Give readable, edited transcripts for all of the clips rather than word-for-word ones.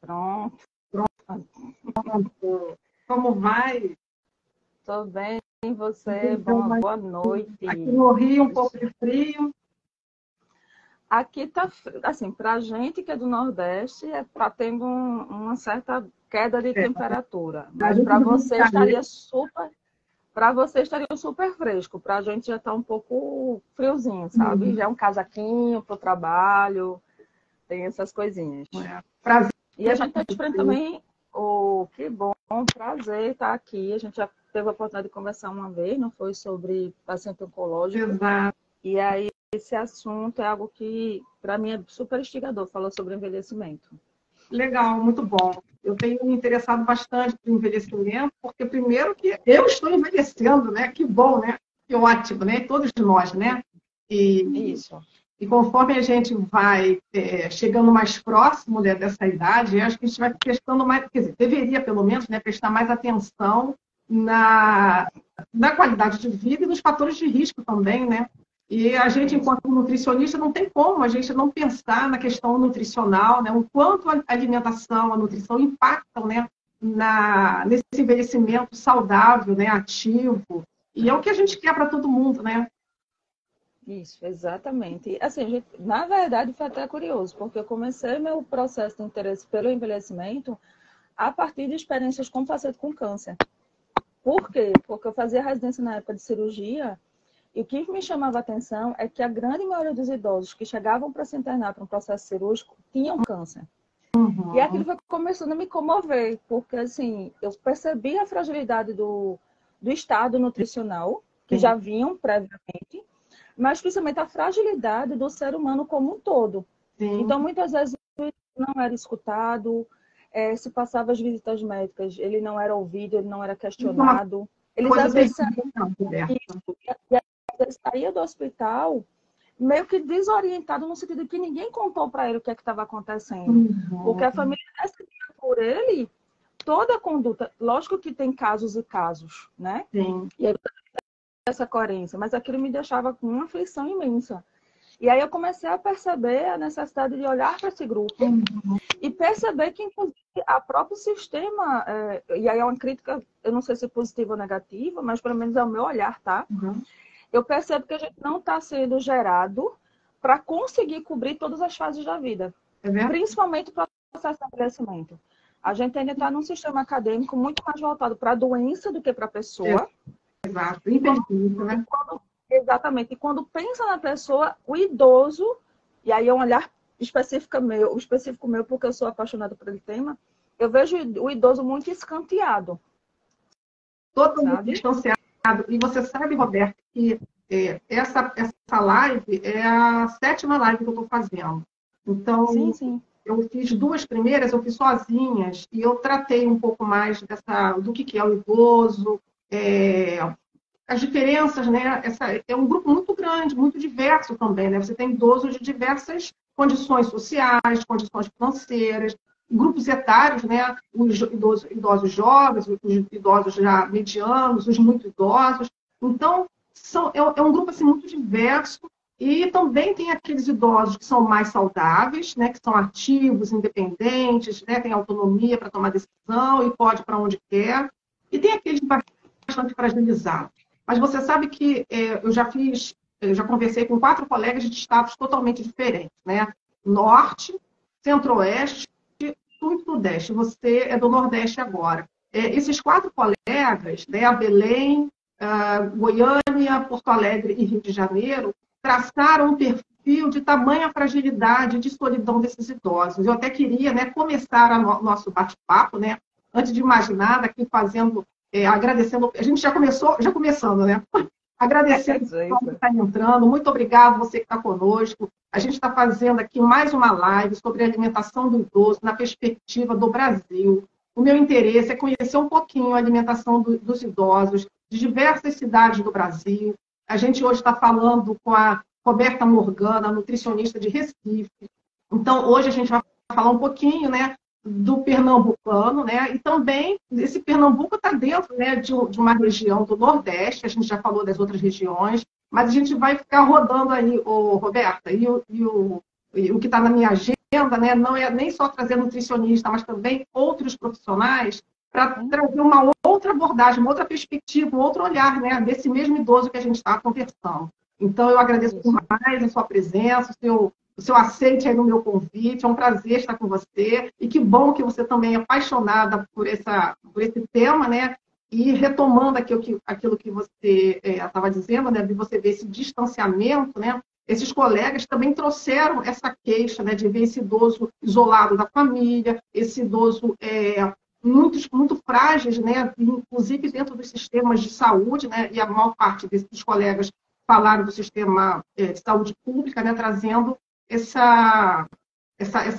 Pronto. Pronto. Como vai? Tô bem, e você? Boa noite. Aqui no Rio, um pouco de frio. Aqui tá, assim, pra gente que é do Nordeste, tá tendo uma certa queda de temperatura. Mas para você estaria super fresco. Pra gente já tá um pouco friozinho, sabe? Já é um casaquinho pro trabalho, tem essas coisinhas. Prazer. E a gente está esperando também, que bom, prazer estar aqui. A gente já teve a oportunidade de conversar uma vez, não foi sobre paciente oncológico. Exato. E aí esse assunto é algo que, para mim, é super instigador, falou sobre envelhecimento. Legal, muito bom. Eu tenho me interessado bastante por envelhecimento, porque primeiro que eu estou envelhecendo, né? Que bom, né? Que ótimo, né? Todos nós, né? Isso. E conforme a gente vai chegando mais próximo, né, dessa idade, acho que a gente vai prestando mais, quer dizer, deveria pelo menos, né, prestar mais atenção na qualidade de vida e nos fatores de risco também, né? E a gente, enquanto nutricionista, não tem como a gente não pensar na questão nutricional, né? O quanto a alimentação, a nutrição impactam, né, nesse envelhecimento saudável, né, ativo. E é o que a gente quer para todo mundo, né? Isso, exatamente. Assim, na verdade, foi até curioso, porque eu comecei meu processo de interesse pelo envelhecimento a partir de experiências com paciente com câncer. Por quê? Porque eu fazia residência na época de cirurgia e o que me chamava a atenção é que a grande maioria dos idosos que chegavam para se internar para um processo cirúrgico tinham câncer. Uhum. E aquilo foi começando a me comover, porque assim, eu percebi a fragilidade do estado nutricional, que já vinham previamente, mas principalmente a fragilidade do ser humano como um todo. Sim. Então, muitas vezes, não era escutado, se passava as visitas médicas, ele não era ouvido, ele não era questionado. Eles, às vezes, saía do hospital meio que desorientado, no sentido de que ninguém contou para ele o que é que estava acontecendo. Porque a família recebia por ele toda a conduta. Lógico que tem casos e casos, né? Sim. E aí, essa coerência, mas aquilo me deixava com uma aflição imensa. E aí eu comecei a perceber a necessidade de olhar para esse grupo e perceber que, inclusive, a próprio sistema, e aí é uma crítica, eu não sei se é positiva ou negativa, mas pelo menos é o meu olhar, tá? Eu percebo que a gente não está sendo gerado para conseguir cobrir todas as fases da vida, principalmente para o processo de envelhecimento. A gente ainda está num sistema acadêmico muito mais voltado para a doença do que para a pessoa. Exato, infelizmente, né? Exatamente. E quando pensa na pessoa, o idoso, e aí é um olhar específico meu, porque eu sou apaixonada por aquele tema, eu vejo o idoso muito escanteado. Totalmente distanciado. E você sabe, Roberto, que essa live é a 7ª live que eu estou fazendo. Então, sim. Eu fiz 2 primeiras, eu fiz sozinhas, e eu tratei um pouco mais do que é o idoso, as diferenças, né? É um grupo muito grande, muito diverso também, né? Você tem idosos de diversas condições sociais, condições financeiras, grupos etários, né? Os idosos jovens, os idosos já medianos, os muito idosos. Então, é um grupo assim, muito diverso. E também tem aqueles idosos que são mais saudáveis, né? Que são ativos, independentes, né? Têm autonomia para tomar decisão e pode para onde quer. E tem aqueles bastante fragilizados. Mas você sabe que eu já conversei com 4 colegas de estados totalmente diferentes, né? Norte, Centro-Oeste, Sul e Sudeste. Você é do Nordeste agora. Esses 4 colegas, né, a Belém, Goiânia, Porto Alegre e Rio de Janeiro, traçaram um perfil de tamanha fragilidade, de solidão desses idosos. Eu até queria, né, começar nosso bate-papo, né, antes de mais nada, aqui fazendo agradecendo, a gente já começando, né? Agradecendo o que está entrando, muito obrigado você que está conosco. A gente está fazendo aqui mais uma live sobre a alimentação do idoso na perspectiva do Brasil. O meu interesse é conhecer um pouquinho a alimentação dos idosos de diversas cidades do Brasil. A gente hoje está falando com a Roberta Morgana, nutricionista de Recife. Então, hoje a gente vai falar um pouquinho, né, do pernambucano, né? E também esse Pernambuco está dentro, né, de uma região do Nordeste, a gente já falou das outras regiões, mas a gente vai ficar rodando aí, Roberta, e o que está na minha agenda né? Não é nem só trazer nutricionista, mas também outros profissionais para trazer uma outra abordagem, uma outra perspectiva, um outro olhar, né? Desse mesmo idoso que a gente está conversando. Então, eu agradeço demais a sua presença, o seu aceite aí no meu convite. É um prazer estar com você. E que bom que você também é apaixonada por esse tema, né? E retomando aquilo que você estava dizendo, né? De você ver esse distanciamento, né? Esses colegas também trouxeram essa queixa, né? De ver esse idoso isolado da família, esse idoso muito frágeis, né? Inclusive dentro dos sistemas de saúde, né? E a maior parte dos colegas falaram do sistema de saúde pública, né? Trazendo essa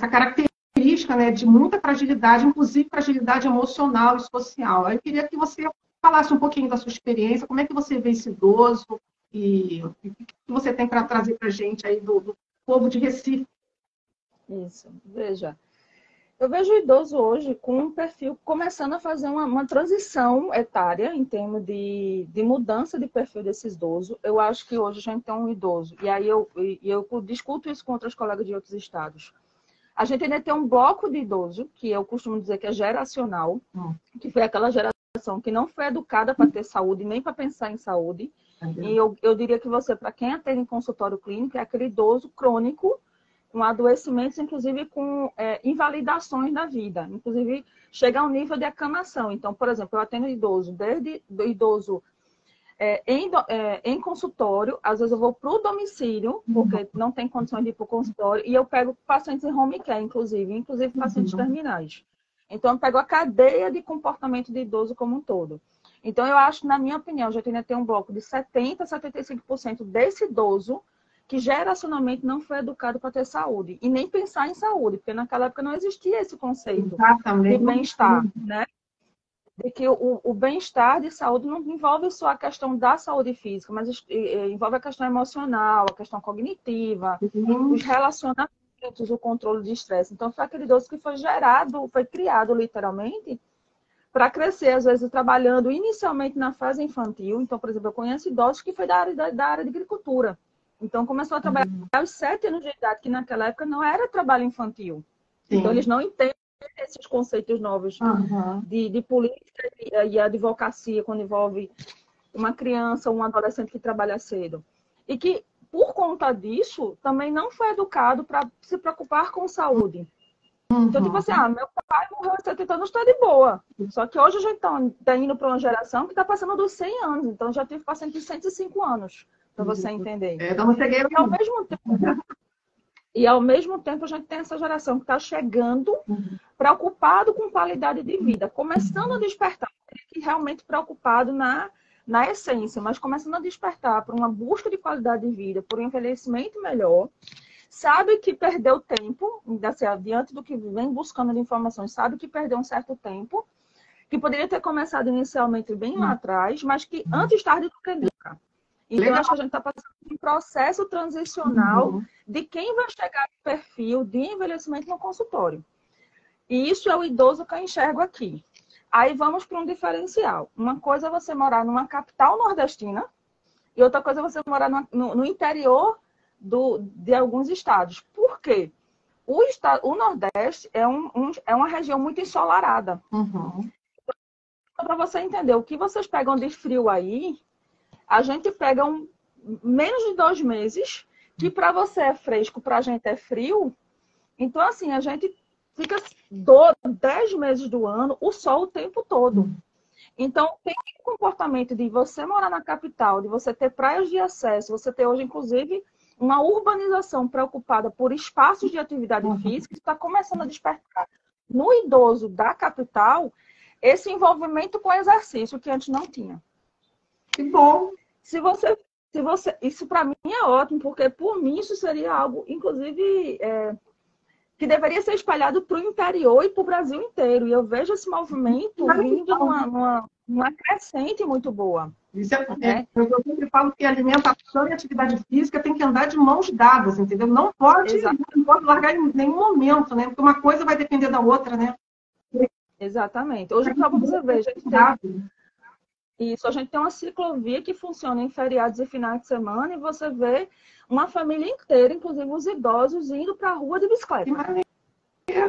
característica, né? De muita fragilidade, inclusive fragilidade emocional e social. Eu queria que você falasse um pouquinho da sua experiência, como é que você vê esse idoso e o que você tem para trazer para a gente aí do povo de Recife. Isso, veja. Eu vejo o idoso hoje com um perfil começando a fazer uma transição etária em termos de mudança de perfil desse idoso. Eu acho que hoje a gente tem um idoso, e aí eu discuto isso com outros colegas de outros estados. A gente ainda tem um bloco de idoso, que eu costumo dizer que é geracional, que foi aquela geração que não foi educada para ter saúde, nem para pensar em saúde. E eu diria que você, para quem atende em consultório clínico, é aquele idoso crônico, com adoecimentos, inclusive com invalidações da vida. Inclusive, chega ao nível de acamação. Então, por exemplo, eu atendo idoso, desde do idoso em consultório, às vezes eu vou para o domicílio, porque não tem condições de ir para o consultório, e eu pego pacientes em home care, inclusive pacientes terminais. Então, eu pego a cadeia de comportamento de idoso como um todo. Então, eu acho, na minha opinião, já tem um bloco de 70% a 75% desse idoso que geracionalmente não foi educado para ter saúde, e nem pensar em saúde, porque naquela época não existia esse conceito de bem-estar, né? De que o bem-estar de saúde não envolve só a questão da saúde física, mas envolve a questão emocional, a questão cognitiva, os relacionamentos, o controle de estresse. Então, foi aquele idoso que foi criado literalmente para crescer, às vezes trabalhando inicialmente na fase infantil. Então, por exemplo, eu conheço idosos que foi da área de agricultura. Então, começou a trabalhar aos 7 anos de idade, que naquela época não era trabalho infantil. Sim. Então, eles não entendem esses conceitos novos de política e advocacia, quando envolve uma criança ou um adolescente que trabalha cedo. E que, por conta disso, também não foi educado para se preocupar com saúde. Então, tipo assim, meu pai morreu aos 70 anos, está de boa. Só que hoje a gente está indo para uma geração que está passando dos 100 anos. Então, já tive paciente de 105 anos. Para você entender. Então, eu cheguei... E ao mesmo tempo a gente tem essa geração que está chegando preocupado com qualidade de vida, começando a despertar, que realmente preocupado na essência, mas começando a despertar por uma busca de qualidade de vida, por um envelhecimento melhor, sabe que perdeu tempo, diante do que vem buscando de informações, sabe que perdeu um certo tempo, que poderia ter começado inicialmente bem lá atrás, mas que antes tarde do que nunca. Então, acho que a gente está passando por um processo transicional de quem vai chegar no perfil de envelhecimento no consultório. E isso é o idoso que eu enxergo aqui. Aí vamos para um diferencial. Uma coisa é você morar numa capital nordestina e outra coisa é você morar no interior de alguns estados. Por quê? O Nordeste é uma região muito ensolarada. Então, para você entender o que vocês pegam de frio aí, a gente pega menos de 2 meses, que para você é fresco, para a gente é frio. Então, assim, a gente fica 10 meses do ano, o sol o tempo todo. Então, tem o comportamento de você morar na capital, de você ter praias de acesso, você ter hoje, inclusive, uma urbanização preocupada por espaços de atividade física, que está começando a despertar no idoso da capital esse envolvimento com exercício que antes não tinha. Que bom! Isso para mim é ótimo, porque por mim isso seria algo, inclusive, que deveria ser espalhado para o interior e para o Brasil inteiro. E eu vejo esse movimento vindo numa crescente muito boa. Isso eu sempre falo que alimentação e atividade física tem que andar de mãos dadas, entendeu? Não pode largar em nenhum momento, né? Porque uma coisa vai depender da outra, né? Exatamente. Hoje, para você ver, a gente tem uma ciclovia que funciona em feriados e finais de semana e você vê uma família inteira, inclusive os idosos, indo para a rua de bicicleta.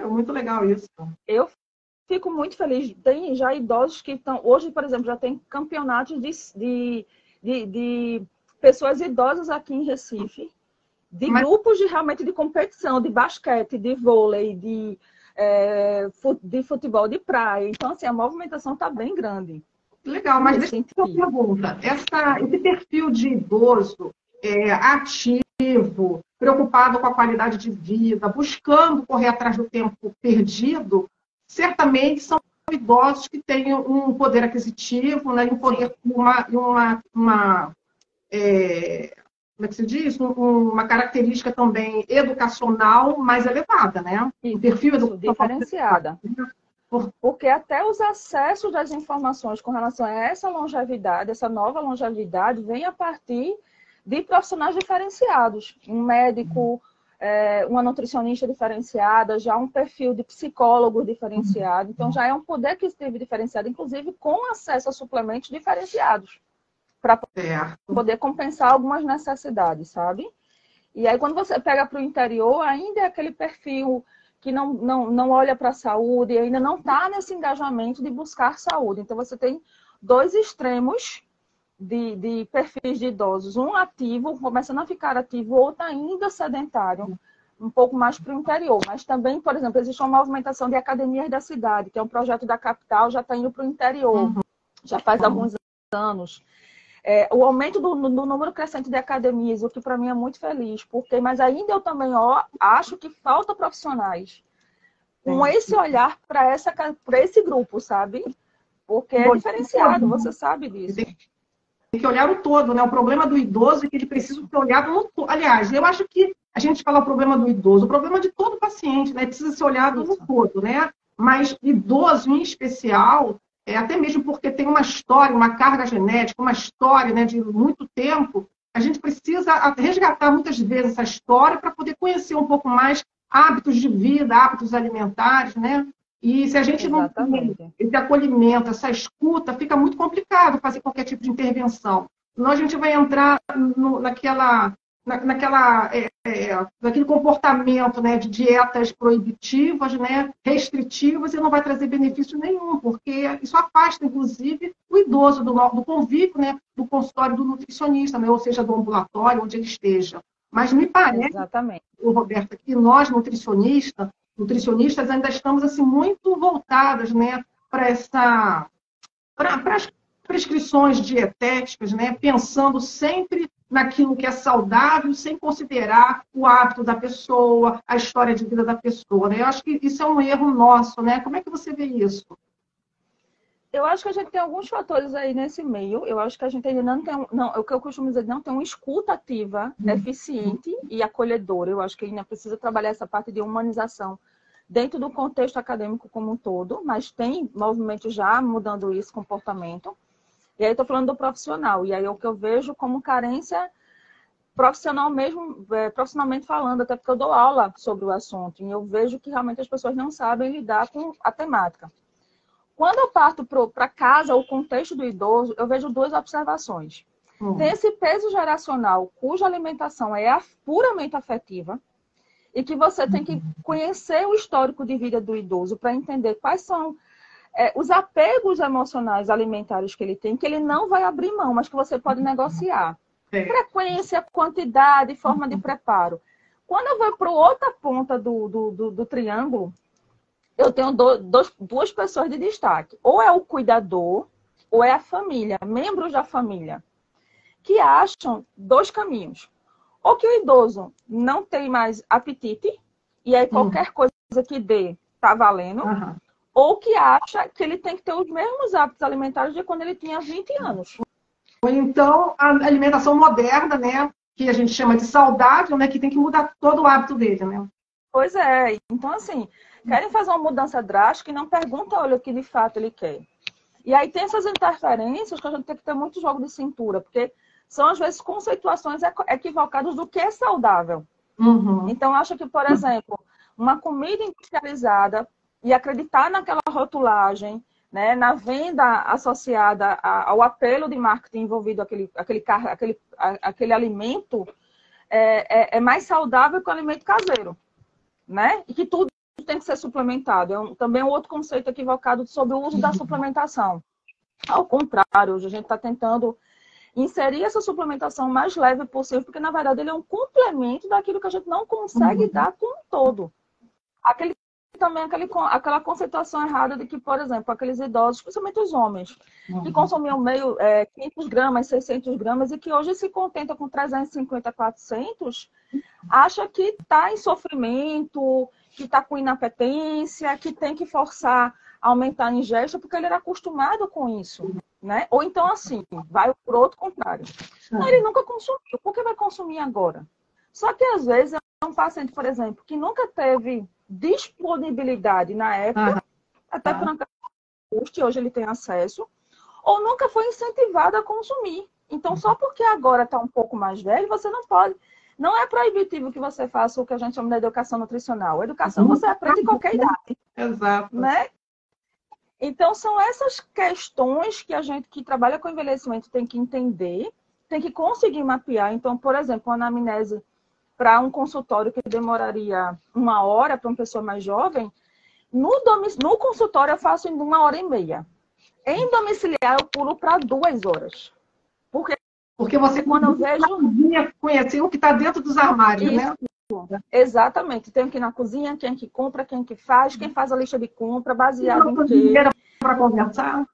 muito legal isso. Eu fico muito feliz. Tem já idosos que estão... Hoje, por exemplo, já tem campeonatos de pessoas idosas aqui em Recife, de grupos realmente de competição, de basquete, de vôlei, de futebol de praia. Então, assim, a movimentação está bem grande. Legal, mas deixa eu fazer uma pergunta. Esse perfil de idoso ativo, preocupado com a qualidade de vida, buscando correr atrás do tempo perdido, certamente são idosos que têm um poder aquisitivo, né, um poder, como é que se diz? Uma característica também educacional mais elevada, né? Um perfil educacional diferenciada. Porque até os acessos das informações com relação a essa longevidade, essa nova longevidade, vem a partir de profissionais diferenciados. Um médico, uma nutricionista diferenciada, já um perfil de psicólogo diferenciado. Então, já é um poder aquisitivo diferenciado, inclusive com acesso a suplementos diferenciados, para poder compensar algumas necessidades, sabe? E aí, quando você pega para o interior, ainda é aquele perfil que não olha para a saúde e ainda não está nesse engajamento de buscar saúde. Então, você tem dois extremos de perfis de idosos. Um ativo, começando a ficar ativo, outro ainda sedentário, um pouco mais para o interior. Mas também, por exemplo, existe uma movimentação de academias da cidade, que é um projeto da capital, já está indo para o interior, já faz alguns anos. O aumento do número crescente de academias, o que para mim é muito feliz, mas ainda eu também acho que falta profissionais com esse olhar para esse grupo, sabe? Porque é diferenciado, você sabe disso. Tem que olhar o todo, né? O problema do idoso é que ele precisa ser olhado no todo. Aliás, eu acho que a gente fala o problema do idoso, o problema de todo paciente, né? Precisa ser olhado no todo, né? Mas idoso em especial, até mesmo porque tem uma história, uma carga genética, uma história, né, de muito tempo, a gente precisa resgatar muitas vezes essa história para poder conhecer um pouco mais hábitos de vida, hábitos alimentares, né? E se a gente não tem esse acolhimento, essa escuta, fica muito complicado fazer qualquer tipo de intervenção. Senão a gente vai entrar naquele comportamento, né, de dietas proibitivas, né, restritivas, e não vai trazer benefício nenhum, porque isso afasta, inclusive, o idoso do convívio, né, do consultório do nutricionista, né, ou seja, do ambulatório, onde ele esteja. Mas me parece, Roberta, que nós, nutricionistas, ainda estamos assim, muito voltadas, né, para as prescrições dietéticas, né, pensando sempre naquilo que é saudável, sem considerar o hábito da pessoa, a história de vida da pessoa. Né? Eu acho que isso é um erro nosso, né? Como é que você vê isso? Eu acho que a gente tem alguns fatores aí nesse meio. Eu acho que a gente ainda não tem, o que eu costumo dizer, não tem uma escuta ativa, eficiente e acolhedora. Eu acho que ainda precisa trabalhar essa parte de humanização dentro do contexto acadêmico como um todo, mas tem movimento já mudando esse comportamento. E aí estou falando do profissional. E aí é o que eu vejo como carência profissional mesmo, profissionalmente falando, até porque eu dou aula sobre o assunto. E eu vejo que realmente as pessoas não sabem lidar com a temática. Quando eu parto para casa, o contexto do idoso, eu vejo duas observações. Tem esse peso geracional, cuja alimentação é puramente afetiva, e que você tem que conhecer o histórico de vida do idoso para entender quais são os apegos emocionais alimentares que ele tem, que ele não vai abrir mão, mas que você pode negociar. Frequência, quantidade, forma de preparo. Quando eu vou para outra ponta do triângulo, eu tenho duas pessoas de destaque. Ou é o cuidador, ou é a família, membros da família, que acham dois caminhos. Ou que o idoso não tem mais apetite, e aí qualquer coisa que dê está valendo, ou que acha que ele tem que ter os mesmos hábitos alimentares de quando ele tinha 20 anos. Ou então, a alimentação moderna, né, que a gente chama de saudável, né, que tem que mudar todo o hábito dele, né? Pois é. Então, assim, querem fazer uma mudança drástica e não perguntam, olha, o que de fato ele quer. E aí tem essas interferências que a gente tem que ter muito jogo de cintura, porque são, às vezes, conceituações equivocadas do que é saudável. Então, acho que, por exemplo, uma comida industrializada e acreditar naquela rotulagem, né, na venda associada ao apelo de marketing envolvido aquele alimento, é mais saudável que o alimento caseiro. Né? E que tudo tem que ser suplementado. Também um outro conceito equivocado sobre o uso da suplementação. Ao contrário, hoje a gente está tentando inserir essa suplementação mais leve possível, porque, na verdade, ele é um complemento daquilo que a gente não consegue dar como um todo. Aquela conceituação errada de que, por exemplo, aqueles idosos, principalmente os homens, que consumiam 500 gramas, 600 gramas, e que hoje se contenta com 350, 400, acha que está em sofrimento, que está com inapetência, que tem que forçar a aumentar a ingesta, porque ele era acostumado com isso, né? Ou então, assim, vai por outro contrário. Não, ele nunca consumiu, por que vai consumir agora? Só que, às vezes, é um paciente, por exemplo, que nunca teve disponibilidade na época, até por uma custo, hoje ele tem acesso, ou nunca foi incentivado a consumir. Então, só porque agora está um pouco mais velho, você não pode. Não é proibitivo que você faça o que a gente chama de educação nutricional. A educação você aprende em qualquer idade. Exato. Né? Então, são essas questões que a gente que trabalha com envelhecimento tem que entender, tem que conseguir mapear. Então, por exemplo, uma anamnese para um consultório que demoraria 1 hora para uma pessoa mais jovem, no consultório eu faço em 1h30. Em domiciliar eu pulo para 2 horas. Porque você, quando eu vejo, conhecer o que está dentro dos armários, isso, né? Exatamente. Tem que ir na cozinha, quem que compra, quem que faz, quem faz a lista de compra, baseado em quê. Para conversar.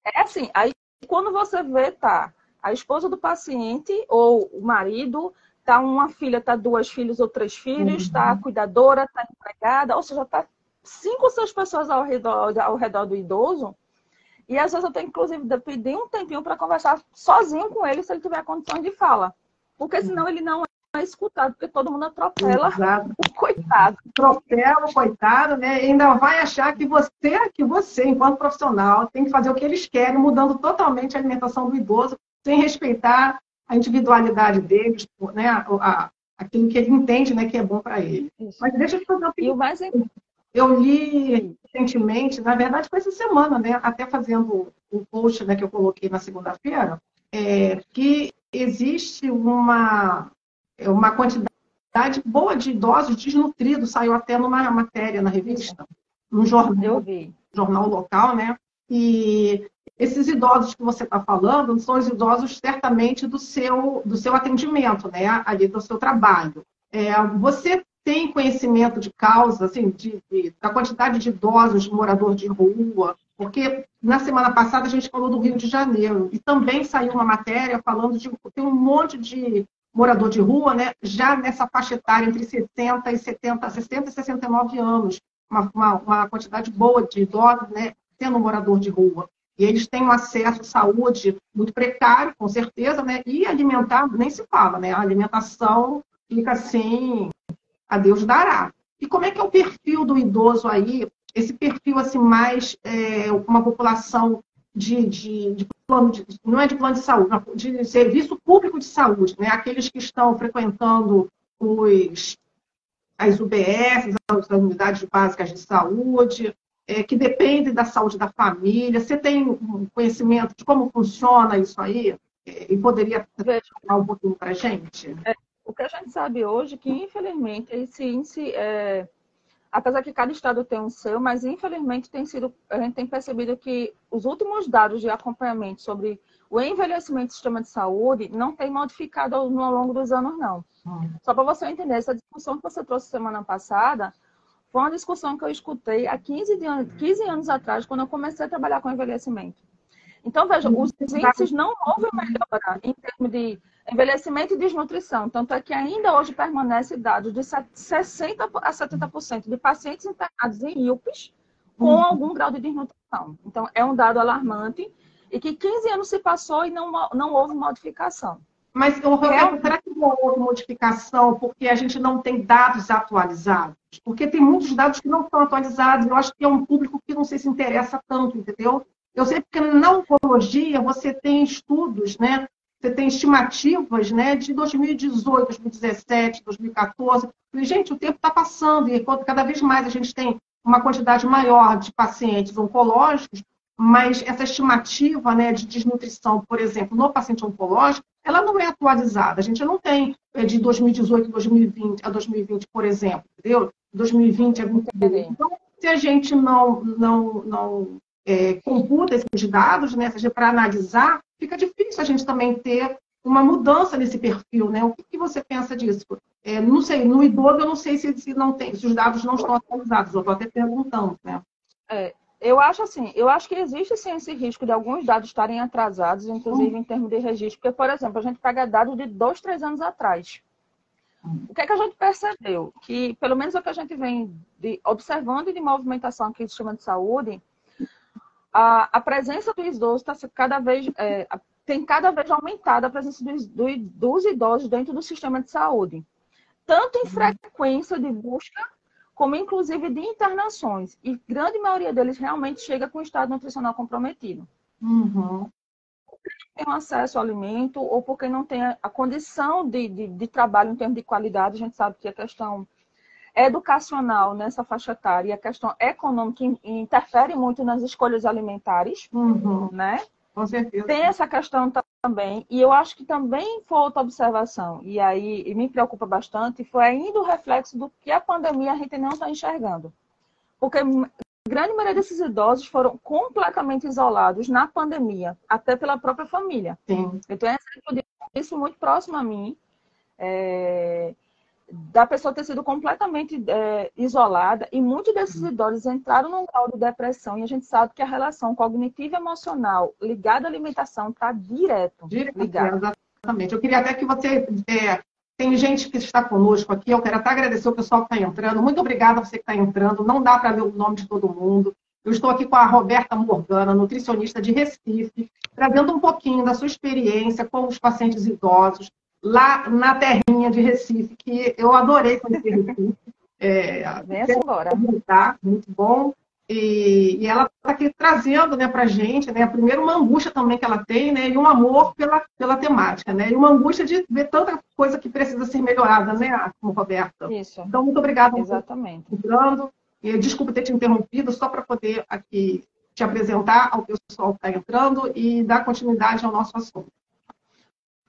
É assim, aí quando você vê, tá, a esposa do paciente ou o marido, tá uma filha, tá 2 filhos ou 3 filhos, tá a cuidadora, tá empregada, ou seja, tá 5 ou 6 pessoas ao redor do idoso. E às vezes eu tenho, inclusive, de pedir um tempinho para conversar sozinho com ele, se ele tiver condições de fala. Porque senão ele não é escutado, porque todo mundo atropela o coitado. Atropela o coitado, né? E ainda vai achar que você, enquanto profissional, tem que fazer o que eles querem, mudando totalmente a alimentação do idoso, sem respeitar a individualidade deles, né? Aquilo que ele entende, né, que é bom para ele. Isso. Mas deixa eu te fazer E o mais Eu li recentemente, na verdade foi essa semana, né, até fazendo um post, né, que eu coloquei na segunda-feira, que existe uma quantidade boa de idosos desnutridos, saiu até numa matéria na revista, num jornal local, né? E esses idosos que você está falando são os idosos certamente do seu atendimento, né, ali do seu trabalho. Você tem conhecimento de causa, assim, da quantidade de idosos, de morador de rua? Porque na semana passada a gente falou do Rio de Janeiro e também saiu uma matéria falando de tem um monte de morador de rua, né, já nessa faixa etária entre 60 e 69 anos, uma quantidade boa de idosos, né, sendo morador de rua. E eles têm um acesso à saúde muito precário, com certeza, né, e alimentar, nem se fala, né, a alimentação fica assim, a Deus dará. E como é que é o perfil do idoso aí? Esse perfil assim mais uma população de plano não é de plano de saúde, de serviço público de saúde, né? Aqueles que estão frequentando as UBS, as unidades básicas de saúde, que dependem da saúde da família. Você tem um conhecimento de como funciona isso aí? E poderia falar um pouquinho para a gente? O que a gente sabe hoje é que, infelizmente, esse índice, apesar que cada estado tem um seu, mas, infelizmente, a gente tem percebido que os últimos dados de acompanhamento sobre o envelhecimento do sistema de saúde não tem modificado ao longo dos anos, não. Só para você entender, essa discussão que você trouxe semana passada foi uma discussão que eu escutei há 15 anos atrás, quando eu comecei a trabalhar com envelhecimento. Então, veja, os índices não houve melhora em termos de envelhecimento e desnutrição. Tanto é que ainda hoje permanece dados de 60% a 70% de pacientes internados em UPAs com algum grau de desnutrição. Então, é um dado alarmante e que 15 anos se passou e não houve modificação. Mas, Roberto, será que não houve modificação porque a gente não tem dados atualizados? Porque tem muitos dados que não estão atualizados. Eu acho que é um público que não sei se interessa tanto, entendeu? Eu sei porque na oncologia você tem estudos, né? Você tem estimativas, né, de 2018, 2017, 2014. E, gente, o tempo está passando e cada vez mais a gente tem uma quantidade maior de pacientes oncológicos, mas essa estimativa, né, de desnutrição, por exemplo, no paciente oncológico, ela não é atualizada. A gente não tem de 2018 a 2020, por exemplo, entendeu? 2020 é 22. Então, se a gente não computa esses dados, né, seja para analisar, fica difícil a gente também ter uma mudança nesse perfil, né? O que você pensa disso? Não sei, no idoso eu não sei se não tem, se os dados não estão atualizados, eu estou até perguntando, né? Eu acho assim, eu acho que existe sim esse risco de alguns dados estarem atrasados, inclusive em termos de registro, porque, por exemplo, a gente pega dados de 2, 3 anos atrás. O que é que a gente percebeu? Que, pelo menos o que a gente vem observando de movimentação aqui do sistema de saúde, a presença do idoso está cada vez, tem cada vez aumentado a presença dos idosos dentro do sistema de saúde. Tanto em frequência de busca, como inclusive de internações. E grande maioria deles realmente chega com o estado nutricional comprometido. Uhum. Tem acesso ao alimento ou porque não tem a condição de trabalho em termos de qualidade. A gente sabe que a questão educacional nessa faixa etária e a questão econômica interfere muito nas escolhas alimentares, né? Com certeza. Tem essa questão também, e eu acho que também foi outra observação, e aí me preocupa bastante, foi ainda o reflexo do que a pandemia a gente não está enxergando. Porque a grande maioria desses idosos foram completamente isolados na pandemia, até pela própria família. Sim. Então, é isso muito próximo a mim, da pessoa ter sido completamente isolada, e muitos desses idosos entraram num grau de depressão, e a gente sabe que a relação cognitiva e emocional ligada à alimentação está direto ligada. Exatamente. Eu queria até que você... Tem gente que está conosco aqui, eu quero até agradecer o pessoal que está entrando. Muito obrigada a você que está entrando. Não dá para ver o nome de todo mundo. Eu estou aqui com a Roberta Morgana, nutricionista de Recife, trazendo um pouquinho da sua experiência com os pacientes idosos, lá na terrinha de Recife, que eu adorei conhecer Recife. Vem embora. Muito bom. E ela está aqui trazendo, né, para a gente, né, primeiro uma angústia também que ela tem, né, e um amor pela temática, né, e uma angústia de ver tanta coisa que precisa ser melhorada, né, como Roberta. Isso. Então, muito obrigada. Exatamente. E desculpa ter te interrompido, só para poder aqui te apresentar ao pessoal que está entrando e dar continuidade ao nosso assunto.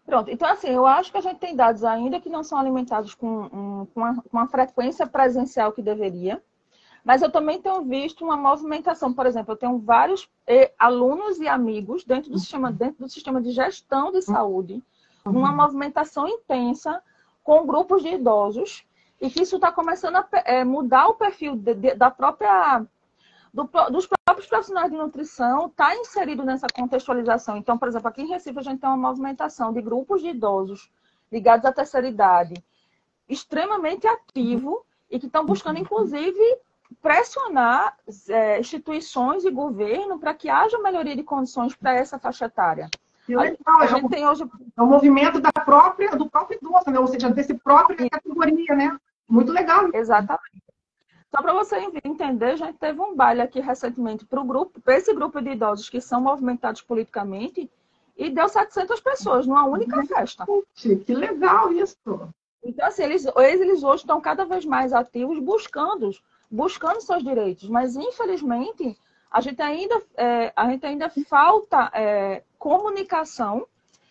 Pronto, então assim, eu acho que a gente tem dados ainda que não são alimentados com uma frequência presencial que deveria, mas eu também tenho visto uma movimentação. Por exemplo, eu tenho vários alunos e amigos dentro do sistema de gestão de saúde, uma movimentação intensa com grupos de idosos, e que isso está começando a mudar o perfil dos próprios profissionais de nutrição, está inserido nessa contextualização. Então, por exemplo, aqui em Recife a gente tem uma movimentação de grupos de idosos ligados à terceira idade, extremamente ativo, e que estão buscando, inclusive, pressionar instituições e governo para que haja melhoria de condições para essa faixa etária. A gente tem hoje é um movimento do próprio idoso, né? Ou seja, desse própria categoria, né? Muito legal. Exatamente. Só para você entender, a gente teve um baile aqui recentemente para esse grupo de idosos que são movimentados politicamente, e deu 700 pessoas numa única festa. Que legal isso! Então, assim, eles hoje estão cada vez mais ativos buscando seus direitos, mas infelizmente a gente ainda falta comunicação,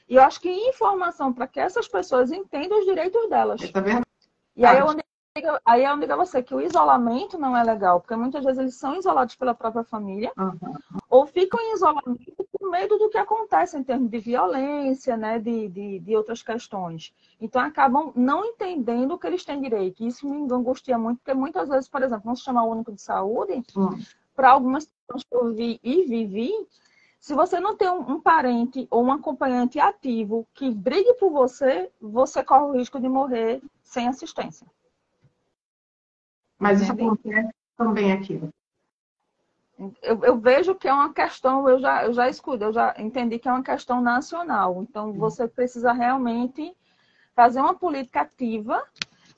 e eu acho que informação para que essas pessoas entendam os direitos delas. Isso é verdade. E aí eu digo a você que o isolamento não é legal, porque muitas vezes eles são isolados pela própria família, ou ficam em isolamento por medo do que acontece em termos de violência, né, de outras questões. Então acabam não entendendo que eles têm direito. E isso me angustia muito, porque muitas vezes, por exemplo, no Sistema Único de Saúde, para algumas situações que eu vi e vivi, se você não tem um parente ou um acompanhante ativo que brigue por você, você corre o risco de morrer sem assistência. Mas isso acontece também aqui. Eu vejo que é uma questão, eu já escuto, eu já entendi que é uma questão nacional. Então, você precisa realmente fazer uma política ativa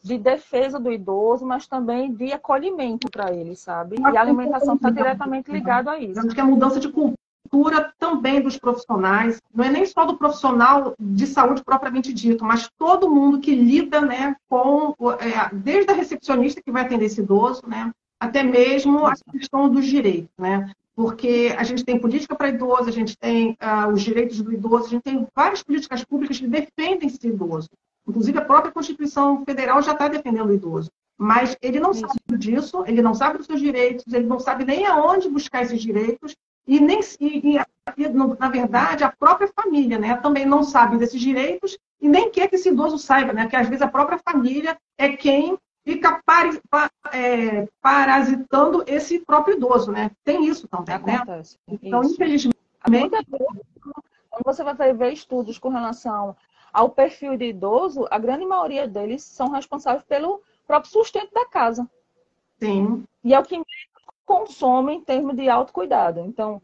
de defesa do idoso, mas também de acolhimento para ele, sabe? E a alimentação está diretamente ligada a isso. Eu acho que a mudança de cultura também dos profissionais, não é nem só do profissional de saúde propriamente dito, mas todo mundo que lida, né, com, desde a recepcionista que vai atender esse idoso, né, até mesmo a questão dos direitos, né? Porque a gente tem política para idoso, a gente tem os direitos do idoso, a gente tem várias políticas públicas que defendem esse idoso. Inclusive, a própria Constituição Federal já está defendendo o idoso. mas ele não Isso. sabe disso, ele não sabe dos seus direitos, ele não sabe nem aonde buscar esses direitos, e nem na verdade, a própria família, né, também não sabe desses direitos e nem quer que esse idoso saiba, né, que às vezes a própria família é quem fica parasitando esse próprio idoso, né? Tem isso também, né? Acontece. Então, Isso. infelizmente, Muitas vezes, quando você vai ver estudos com relação ao perfil de idoso, a grande maioria deles são responsáveis pelo próprio sustento da casa. sim. E é o que consome em termos de autocuidado. Então,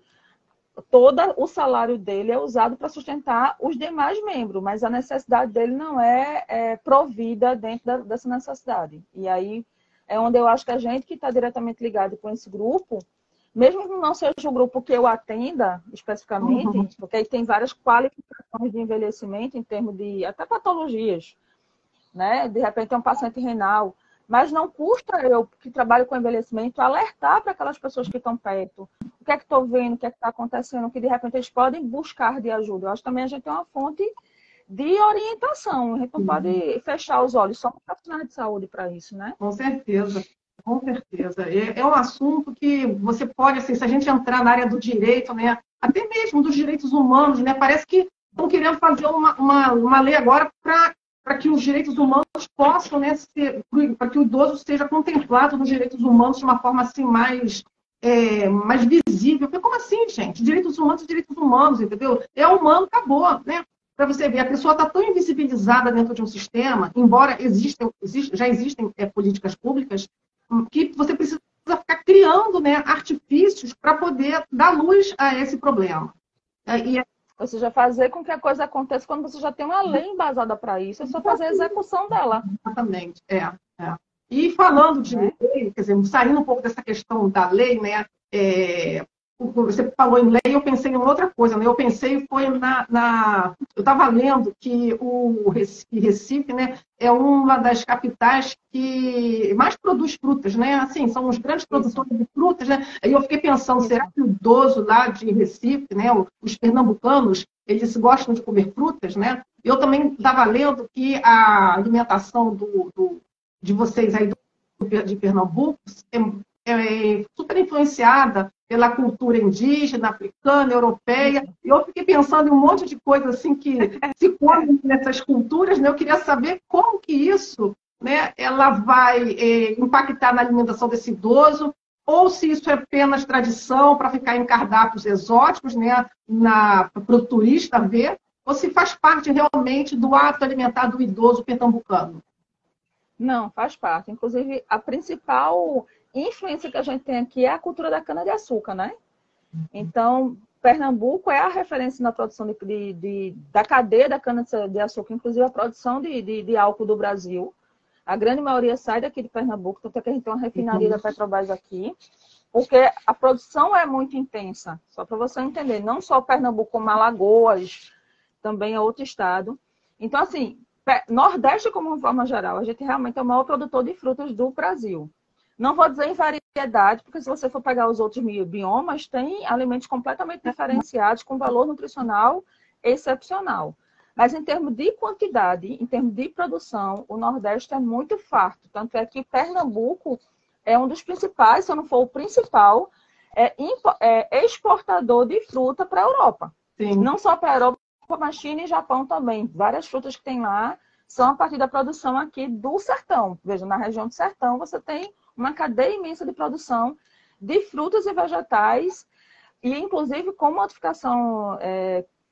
todo o salário dele é usado para sustentar os demais membros, mas a necessidade dele não é provida dentro dessa necessidade. E aí é onde eu acho que a gente que está diretamente ligado com esse grupo, mesmo que não seja o grupo que eu atenda especificamente, porque aí tem várias qualificações de envelhecimento em termos de até patologias, né? De repente é um paciente renal, mas não custa eu, que trabalho com envelhecimento, alertar para aquelas pessoas que estão perto. O que é que estou vendo, o que é que está acontecendo, que de repente eles podem buscar de ajuda. Eu acho que também a gente tem uma fonte de orientação. A gente não pode fechar os olhos só para profissionais de saúde para isso, né? Com certeza, com certeza. É um assunto que você pode, assim, se a gente entrar na área do direito, né, até mesmo dos direitos humanos, né, parece que estão querendo fazer uma lei agora para que os direitos humanos possam, né, para que o idoso seja contemplado nos direitos humanos de uma forma assim mais visível. Porque como assim, gente? Direitos humanos, entendeu? É humano, acabou, né? Para você ver, a pessoa está tão invisibilizada dentro de um sistema, embora já existem políticas públicas, que você precisa ficar criando, né, artifícios para poder dar luz a esse problema. Ou seja, fazer com que a coisa aconteça quando você já tem uma lei embasada para isso, é só fazer a execução dela. Exatamente, E falando de Né? lei, quer dizer, saindo um pouco dessa questão da lei, né, você falou em lei, eu pensei em outra coisa, né? Eu pensei foi eu estava lendo que o Recife, né, é uma das capitais que mais produz frutas, né? Assim, são os grandes produtores de frutas, né? Aí eu fiquei pensando, será que o idoso lá de Recife, né, os pernambucanos, eles gostam de comer frutas, né? Eu também estava lendo que a alimentação de vocês aí de Pernambuco é super influenciada pela cultura indígena, africana, europeia. E eu fiquei pensando em um monte de coisas assim que se come nessas culturas, né? Eu queria saber como que isso, né, ela vai impactar na alimentação desse idoso, ou se isso é apenas tradição para ficar em cardápios exóticos, né, para o turista ver, ou se faz parte realmente do hábito alimentar do idoso pernambucano. Não, faz parte. Inclusive, a principal influência que a gente tem aqui é a cultura da cana-de-açúcar, né? Então, Pernambuco é a referência na produção da cadeia da cana-de-açúcar, inclusive a produção de álcool do Brasil. A grande maioria sai daqui de Pernambuco, tanto é que a gente tem uma refinaria da Petrobras aqui, porque a produção é muito intensa. Só para você entender, não só Pernambuco, como Alagoas, também é outro estado. Então, assim, Nordeste, como uma forma geral, a gente realmente é o maior produtor de frutas do Brasil. Não vou dizer em variedade, porque se você for pegar os outros biomas, tem alimentos completamente diferenciados, com valor nutricional excepcional. Mas em termos de quantidade, em termos de produção, o Nordeste é muito farto. Tanto é que Pernambuco é um dos principais, se não for o principal, exportador de fruta para a Europa. Sim. Não só para a Europa, mas China e Japão também. Várias frutas que tem lá são a partir da produção aqui do sertão. Veja, na região do sertão você tem uma cadeia imensa de produção de frutas e vegetais, e inclusive com modificação,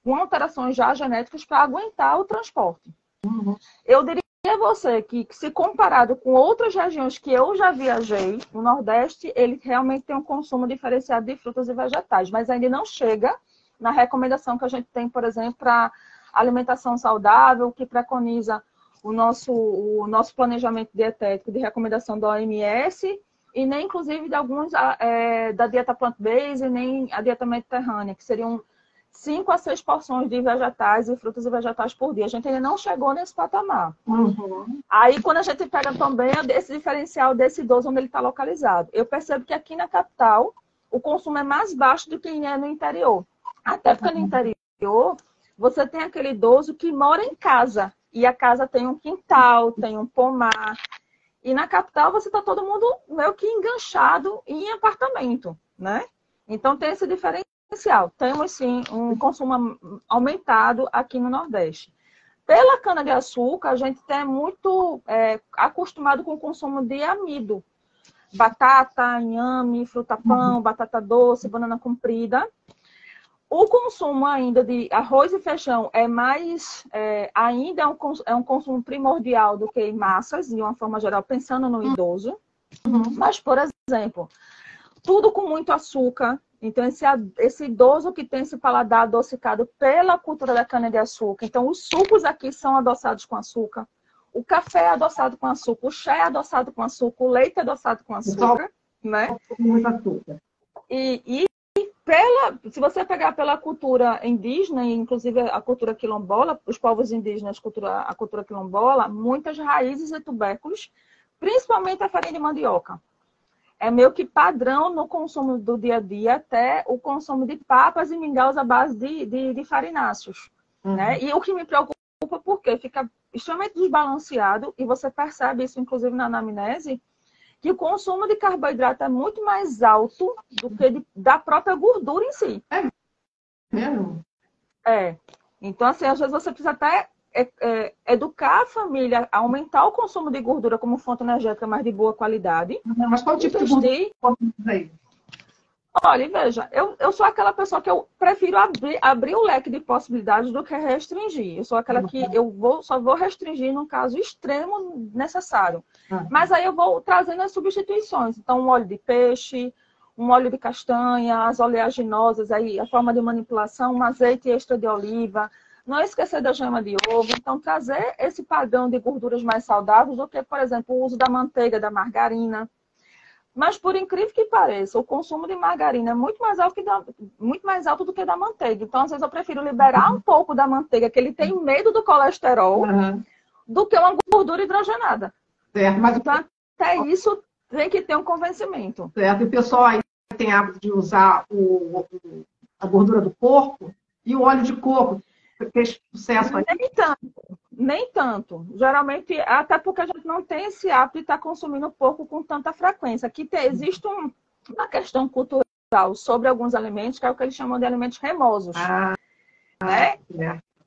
com alterações já genéticas para aguentar o transporte. Uhum. Eu diria a você que, se comparado com outras regiões que eu já viajei, no Nordeste, ele realmente tem um consumo diferenciado de frutas e vegetais, mas ainda não chega na recomendação que a gente tem, por exemplo, para alimentação saudável, que preconiza o nosso planejamento dietético de recomendação da OMS, e nem, inclusive, de alguns da dieta plant-based, nem a dieta mediterrânea, que seriam 5 a 6 porções de vegetais e frutas e vegetais por dia. A gente ainda não chegou nesse patamar. Uhum. Aí, quando a gente pega também esse diferencial desse idoso onde ele está localizado, eu percebo que aqui na capital o consumo é mais baixo do que é no interior. Até porque no interior você tem aquele idoso que mora em casa, e a casa tem um quintal, tem um pomar. E na capital você está todo mundo meio que enganchado em apartamento, né? Então tem esse diferencial. Temos sim um consumo aumentado aqui no Nordeste. Pela cana-de-açúcar, a gente é muito acostumado com o consumo de amido. Batata, inhame, fruta-pão, batata doce, banana comprida. O consumo ainda de arroz e feijão é mais, ainda é um consumo primordial do que massas, de uma forma geral, pensando no idoso. Mas, por exemplo, tudo com muito açúcar. Então, esse idoso que tem esse paladar adocicado pela cultura da cana-de-açúcar. Então, os sucos aqui são adoçados com açúcar. O café é adoçado com açúcar, o chá é adoçado com açúcar, o leite é adoçado com açúcar, né? Muito açúcar. E se você pegar pela cultura indígena, inclusive a cultura quilombola, os povos indígenas, a cultura quilombola, muitas raízes e tubérculos, principalmente a farinha de mandioca. É meio que padrão no consumo do dia a dia, até o consumo de papas e mingaus à base de farináceos. Né? E o que me preocupa, porque fica extremamente desbalanceado, e você percebe isso, inclusive, na anamnese, que o consumo de carboidrato é muito mais alto do que da própria gordura em si. É mesmo? Então, assim, às vezes você precisa até educar a família a aumentar o consumo de gordura como fonte energética, mas de boa qualidade. Mas qual tipo de gordura aí? Olha, veja, eu sou aquela pessoa que eu prefiro abrir o leque de possibilidades do que restringir. Eu sou aquela que só vou restringir no caso extremo necessário. Mas aí eu vou trazendo as substituições. Então, um óleo de peixe, um óleo de castanha, as oleaginosas, aí a forma de manipulação, um azeite extra de oliva. Não esquecer da gema de ovo. Então, trazer esse padrão de gorduras mais saudáveis do que, por exemplo, o uso da manteiga, da margarina. Mas, por incrível que pareça, o consumo de margarina é muito mais alto do que da manteiga. Então, às vezes, eu prefiro liberar um pouco da manteiga, que ele tem medo do colesterol, do que uma gordura hidrogenada. Certo, mas então, até isso tem que ter um convencimento. Certo, e o pessoal aí tem hábito de usar a gordura do porco e o óleo de coco. Fez sucesso aí? Nem tanto. Geralmente, até porque a gente não tem esse hábito de estar consumindo porco com tanta frequência. Aqui existe uma questão cultural sobre alguns alimentos, que é o que eles chamam de alimentos remosos.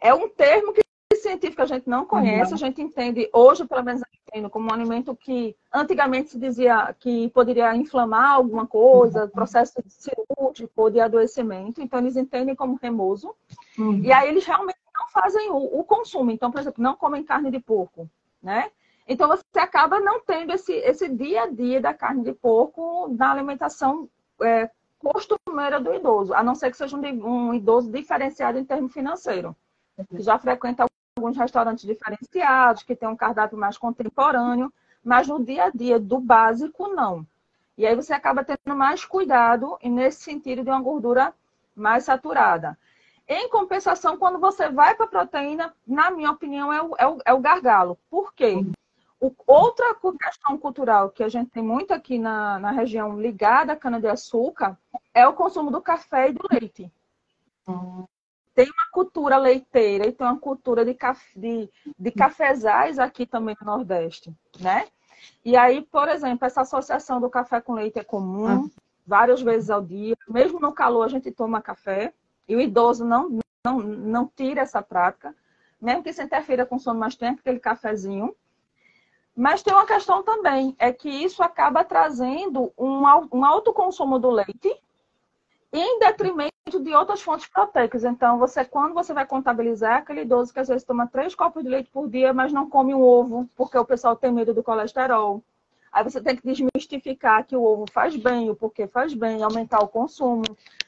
É um termo que científico a gente não conhece, a gente entende, hoje pelo menos eu entendo, como um alimento que antigamente se dizia que poderia inflamar alguma coisa, processo cirúrgico, de adoecimento, então eles entendem como remoso. E aí eles realmente não fazem o consumo. Então, por exemplo, não comem carne de porco, né? Então você acaba não tendo esse dia a dia da carne de porco na alimentação costumeira do idoso, a não ser que seja um idoso diferenciado em termos financeiros, que já frequenta alguns restaurantes diferenciados, que tem um cardápio mais contemporâneo, mas no dia a dia do básico, não. E aí você acaba tendo mais cuidado nesse sentido de uma gordura mais saturada. Em compensação, quando você vai para a proteína, na minha opinião, é o gargalo. Por quê? Outra questão cultural que a gente tem muito aqui na região ligada à cana-de-açúcar é o consumo do café e do leite. Tem uma cultura leiteira e tem uma cultura de cafezais aqui também no Nordeste, né? E aí, por exemplo, essa associação do café com leite é comum, várias vezes ao dia. Mesmo no calor, a gente toma café. E o idoso não tira essa prática. Mesmo que se interfira com o sono, mas tem aquele cafezinho. Mas tem uma questão também, é que isso acaba trazendo um alto consumo do leite em detrimento de outras fontes proteicas. Então, quando você vai contabilizar, aquele idoso que às vezes toma 3 copos de leite por dia, mas não come um ovo, porque o pessoal tem medo do colesterol. Aí você tem que desmistificar que o ovo faz bem, o porquê faz bem, aumentar o consumo.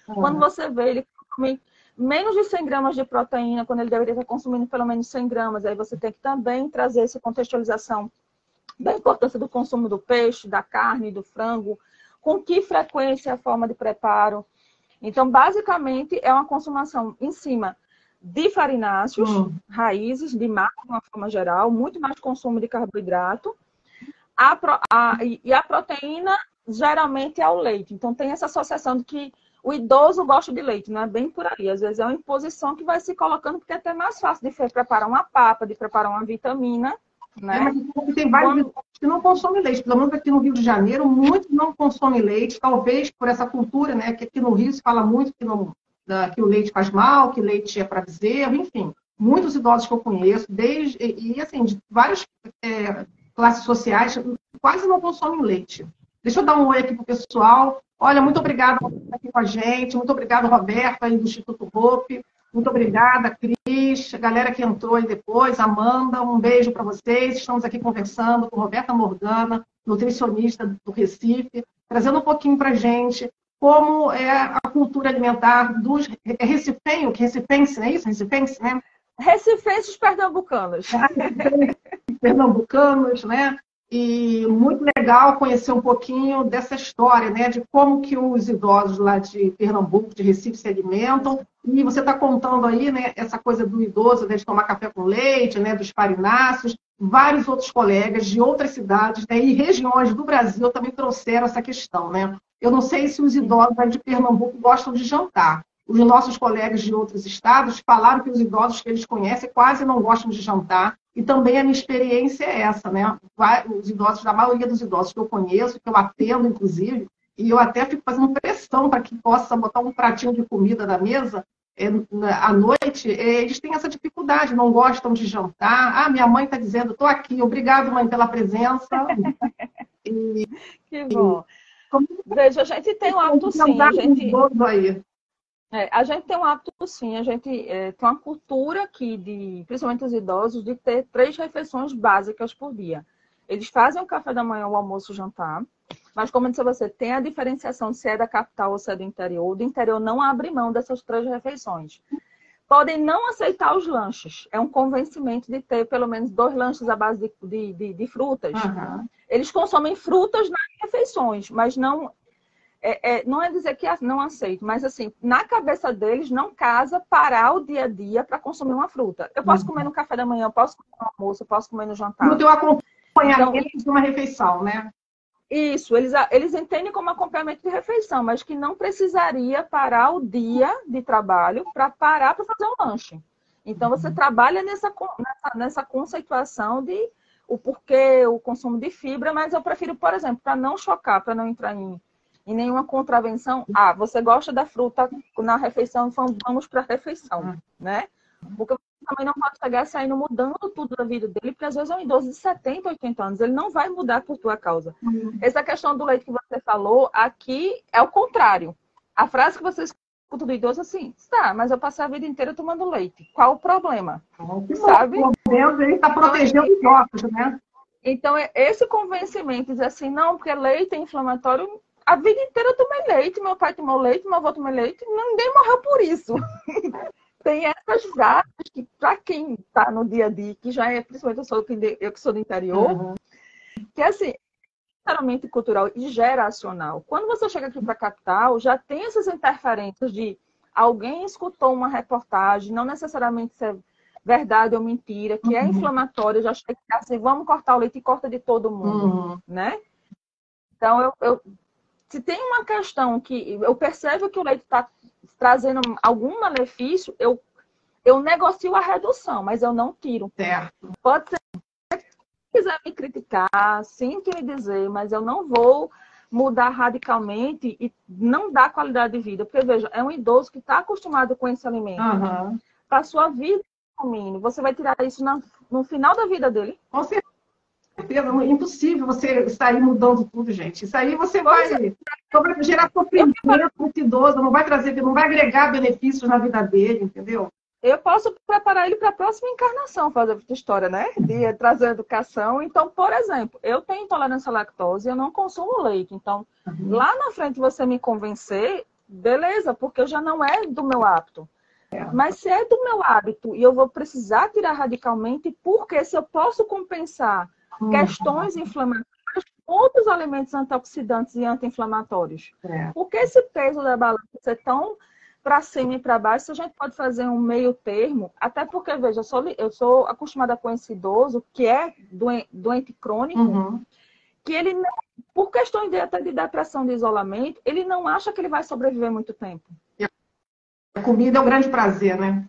Quando você vê, ele come menos de 100 gramas de proteína, quando ele deveria estar consumindo pelo menos 100 gramas. Aí você tem que também trazer essa contextualização da importância do consumo do peixe, da carne, do frango, com que frequência a forma de preparo. Então, basicamente, é uma consumação em cima de farináceos, raízes, de massa, de uma forma geral, muito mais consumo de carboidrato. E a proteína, geralmente, é o leite. Então, tem essa associação de que o idoso gosta de leite, não é bem por aí. Às vezes é uma imposição que vai se colocando, porque é até mais fácil de preparar uma papa, de preparar uma vitamina, né? Mas tem vários idosos que não consomem leite. Pelo menos aqui no Rio de Janeiro, muitos não consomem leite, talvez por essa cultura, né? Que aqui no Rio se fala muito que o leite faz mal, que leite é para bezerro, enfim. Muitos idosos que eu conheço, assim, de várias classes sociais, quase não consomem leite. Deixa eu dar um oi aqui para o pessoal. Olha, muito obrigada por estar aqui com a gente. Muito obrigada, Roberta, aí do Instituto Hope. Muito obrigada, Cris, a galera que entrou aí depois, Amanda, um beijo para vocês. Estamos aqui conversando com Roberta Morgana, nutricionista do Recife, trazendo um pouquinho para a gente como é a cultura alimentar dos recifense, não é isso? Recifense, né? Recifenses pernambucanos. Pernambucanos, né? E muito legal conhecer um pouquinho dessa história, né? De como que os idosos lá de Pernambuco, de Recife, se alimentam. E você está contando aí, né? Essa coisa do idoso, né, de tomar café com leite, né? Dos farináceos. Vários outros colegas de outras cidades, né, e regiões do Brasil também trouxeram essa questão, né? Eu não sei se os idosos aí de Pernambuco gostam de jantar. Os nossos colegas de outros estados falaram que os idosos que eles conhecem quase não gostam de jantar. E também a minha experiência é essa, né? Os idosos, a maioria dos idosos que eu conheço, que eu atendo, inclusive, e eu até fico fazendo pressão para que possa botar um pratinho de comida na mesa à noite, eles têm essa dificuldade, não gostam de jantar. Ah, minha mãe está dizendo, estou aqui, obrigado, mãe, pela presença. Que bom. Veja, a gente tem um hábito, sim. A gente tem um hábito, sim. A gente tem uma cultura aqui, principalmente os idosos, de ter 3 refeições básicas por dia. Eles fazem o café da manhã, o almoço, o jantar. Mas, como eu disse a você, tem a diferenciação se é da capital ou se é do interior. O do interior não abre mão dessas 3 refeições. Podem não aceitar os lanches. É um convencimento de ter pelo menos 2 lanches à base de frutas. Uhum. Eles consomem frutas nas refeições, mas não é dizer que não aceito, mas assim, na cabeça deles não casa parar o dia a dia para consumir uma fruta. Eu posso comer no café da manhã, eu posso comer no almoço, eu posso comer no jantar. No teu acompanhamento de uma refeição, né? Isso, eles entendem como acompanhamento de refeição, mas que não precisaria parar o dia de trabalho para parar para fazer um lanche. Então, você trabalha nessa conceituação de o porquê, o consumo de fibra, mas eu prefiro, por exemplo, para não chocar, para não entrar em nenhuma contravenção. Ah, você gosta da fruta na refeição, então vamos para a refeição, né? Porque você também não pode chegar saindo mudando tudo da vida dele, porque às vezes é um idoso de 70, 80 anos, ele não vai mudar por tua causa. Essa questão do leite que você falou, aqui é o contrário. A frase que você escuta do idoso é assim, tá, mas eu passei a vida inteira tomando leite. Qual o problema? Sabe? Ele está protegendo os ossos, né? Então, esse convencimento, dizer assim, não, porque leite é inflamatório. A vida inteira eu tomei leite, meu pai tomou leite, meu avô tomou leite, ninguém morreu por isso. Tem essas frases que, para quem está no dia a dia, que já é, principalmente eu que sou do interior, que assim, necessariamente cultural e geracional. Quando você chega aqui para a capital, já tem essas interferências de alguém escutou uma reportagem, não necessariamente se é verdade ou mentira, que é inflamatória, já chega assim, vamos cortar o leite e corta de todo mundo, né? Então, se tem uma questão que eu percebo que o leite está trazendo algum malefício, eu negocio a redução, mas eu não tiro. Certo. Pode ser que quiser me criticar, sim que me dizer, mas eu não vou mudar radicalmente e não dar qualidade de vida. Porque, veja, é um idoso que está acostumado com esse alimento. Para a sua vida, você vai tirar isso no final da vida dele? Com certeza. É impossível você sair mudando tudo, gente. Isso aí você vai gerar sofrimento para esse idoso, não vai agregar benefícios na vida dele, entendeu? Eu posso preparar ele para a próxima encarnação, fazer essa história, né? De trazer educação. Então, por exemplo, eu tenho intolerância à lactose e eu não consumo leite. Então, lá na frente você me convencer, beleza, porque já não é do meu hábito. Mas se é do meu hábito e eu vou precisar tirar radicalmente, porque se eu posso compensar questões inflamatórias, outros alimentos antioxidantes e anti-inflamatórios. Por que esse peso da balança é tão para cima e para baixo? Se a gente pode fazer um meio termo, até porque, veja, eu sou acostumada com esse idoso que é doente crônico, que ele não, por questões até de depressão, de isolamento, ele não acha que ele vai sobreviver muito tempo. A comida é um grande prazer, né?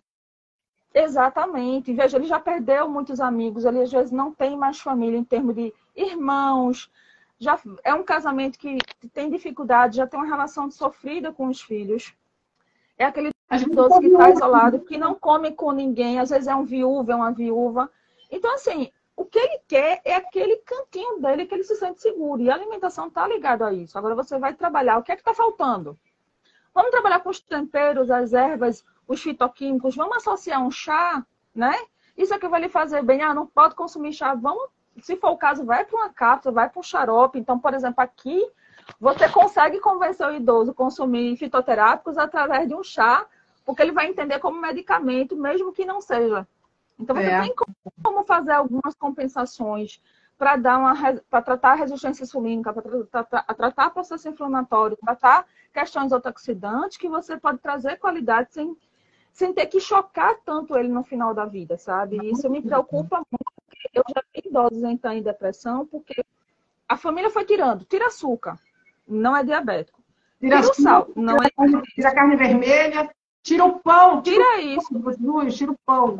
Exatamente. Veja, ele já perdeu muitos amigos, ele às vezes não tem mais família em termos de irmãos, já é um casamento que tem dificuldade, já tem uma relação sofrida com os filhos. É aquele idoso que está isolado, que não come com ninguém, às vezes é um viúvo, é uma viúva. Então, assim, o que ele quer é aquele cantinho dele que ele se sente seguro. E a alimentação está ligada a isso. Agora você vai trabalhar. O que é que está faltando? Vamos trabalhar com os temperos, as ervas, os fitoquímicos. Vamos associar um chá, né? Isso é que vai lhe fazer bem. Ah, não pode consumir chá. Vamos, se for o caso, vai para uma cápsula, vai para um xarope. Então, por exemplo, aqui você consegue convencer o idoso a consumir fitoterápicos através de um chá, porque ele vai entender como medicamento, mesmo que não seja. Então, você tem como fazer algumas compensações para tratar a resistência insulínica, para tratar processo inflamatório, tratar questões antioxidantes, que você pode trazer qualidade sem ter que chocar tanto ele no final da vida, sabe? E isso me preocupa muito, porque eu já vi idosos entrar em depressão, porque a família foi tirando. Tira açúcar, não é diabético. Tira o sal, não é... Tira a carne vermelha, tira o pão. Tira isso. Tira o pão.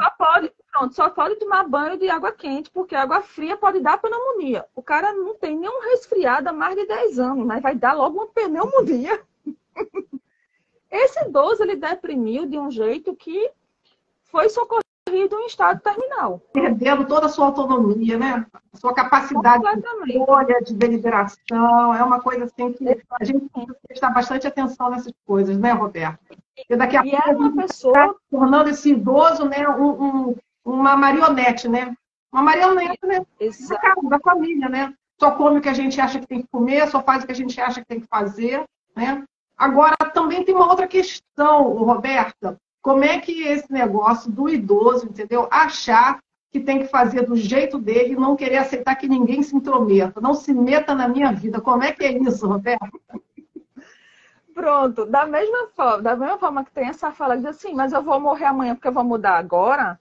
Só pode tomar banho de água quente, porque água fria pode dar pneumonia. O cara não tem nenhum resfriado há mais de 10 anos, mas vai dar logo uma pneumonia. Esse idoso, ele deprimiu de um jeito que foi socorrido em estado terminal. Perdendo toda a sua autonomia, né? A sua capacidade de escolha, de deliberação. É uma coisa assim que a gente tem que prestar bastante atenção nessas coisas, né, Roberta? E daqui a pouco uma pessoa está tornando esse idoso, né, uma marionete, né? Uma marionete, né? Da casa, da família, né? Só come o que a gente acha que tem que comer, só faz o que a gente acha que tem que fazer, né? Agora, também tem uma outra questão, Roberta. Como é que esse negócio do idoso, entendeu? Achar que tem que fazer do jeito dele e não querer aceitar que ninguém se intrometa, não se meta na minha vida. Como é que é isso, Roberta? Pronto, da mesma forma que tem essa fala, diz assim, mas eu vou morrer amanhã porque eu vou mudar agora.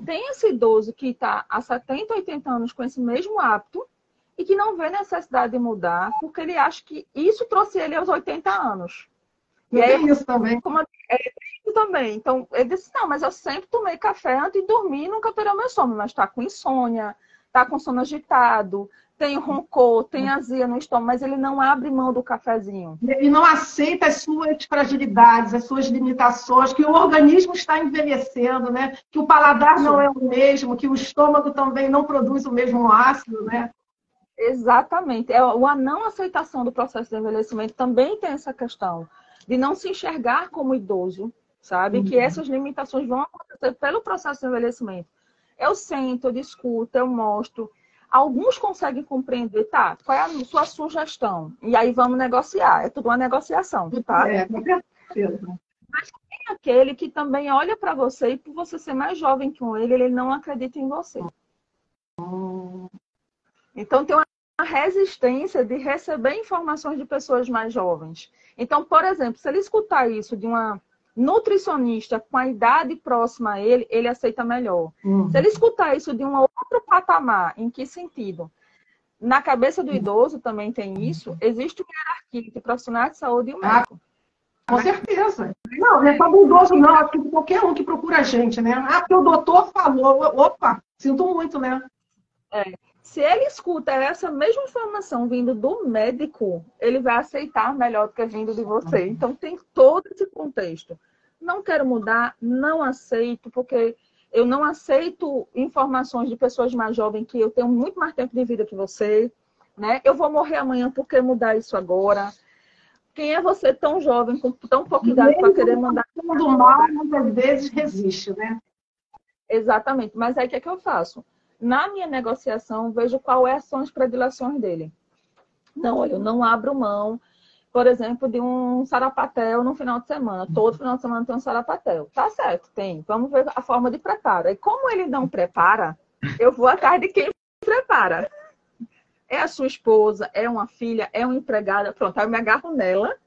Tem esse idoso que está há 70, 80 anos com esse mesmo hábito e que não vê necessidade de mudar porque ele acha que isso trouxe ele aos 80 anos. E é isso também. Isso também. Então, ele disse, não, mas eu sempre tomei café antes de dormir e nunca alterou meu sono. Mas está com insônia, está com sono agitado, tem roncor, tem azia no estômago, mas ele não abre mão do cafezinho. Ele não aceita as suas fragilidades, as suas limitações, que o organismo está envelhecendo, né? Que o paladar não é o mesmo, que o estômago também não produz o mesmo ácido, né? Exatamente. A não aceitação do processo de envelhecimento também tem essa questão de não se enxergar como idoso, sabe? Que essas limitações vão acontecer pelo processo de envelhecimento. Eu sento, eu discuto, eu mostro. Alguns conseguem compreender, tá? Qual é a sua sugestão? E aí vamos negociar. É tudo uma negociação, tá? Com certeza. Mas tem aquele que também olha para você e por você ser mais jovem que ele não acredita em você. Então tem uma resistência de receber informações de pessoas mais jovens. Então, por exemplo, se ele escutar isso de uma nutricionista com a idade próxima a ele, ele aceita melhor. Se ele escutar isso de um outro patamar, em que sentido? Na cabeça do idoso também tem isso, existe uma hierarquia entre profissionais de saúde e o médico. Com certeza. Não é só do idoso, não. Acho que qualquer um que procura a gente, né? Ah, porque o doutor falou. Opa, sinto muito, né? Se ele escuta essa mesma informação vindo do médico, ele vai aceitar melhor do que vindo de você. Então, tem todo esse contexto. Não quero mudar, não aceito, porque eu não aceito informações de pessoas mais jovens que eu tenho muito mais tempo de vida que você, né? Eu vou morrer amanhã, por que mudar isso agora? Quem é você tão jovem, com tão pouca idade, para querer mandar... Tudo mal, muitas vezes resiste, né? Exatamente. Mas aí, o que é que eu faço? Na minha negociação, vejo quais são as predileções dele. Não, olha, eu não abro mão, por exemplo, de um sarapatel no final de semana. Todo final de semana tem um sarapatel. Tá certo, tem. Vamos ver a forma de preparo. E como ele não prepara, eu vou atrás de quem prepara. É a sua esposa, é uma filha, é uma empregada. Pronto, aí eu me agarro nela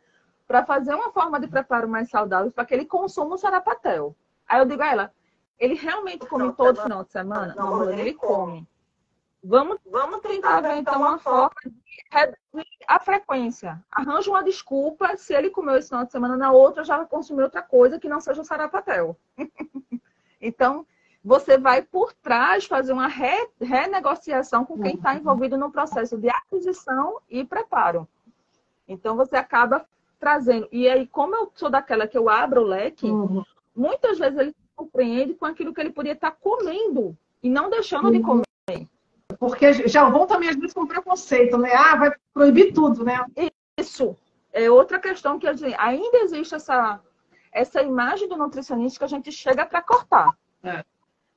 para fazer uma forma de preparo mais saudável para que ele consuma o sarapatel. Aí eu digo a ela, ele realmente come todo final de semana? Não, mas ele come. Vamos tentar ver, então, uma forma de reduzir a frequência. Arranja uma desculpa, se ele comeu esse final de semana, na outra já vai consumir outra coisa que não seja o sarapatel. Então, você vai por trás fazer uma renegociação com quem está envolvido no processo de aquisição e preparo. Então, você acaba trazendo. E aí, como eu sou daquela que eu abro o leque, muitas vezes ele se surpreende com aquilo que ele podia estar comendo e não deixando de comer. Porque já vão também, às vezes, com preconceito, né? Ah, vai proibir tudo, né? Isso. É outra questão que ainda existe essa imagem do nutricionista que a gente chega para cortar.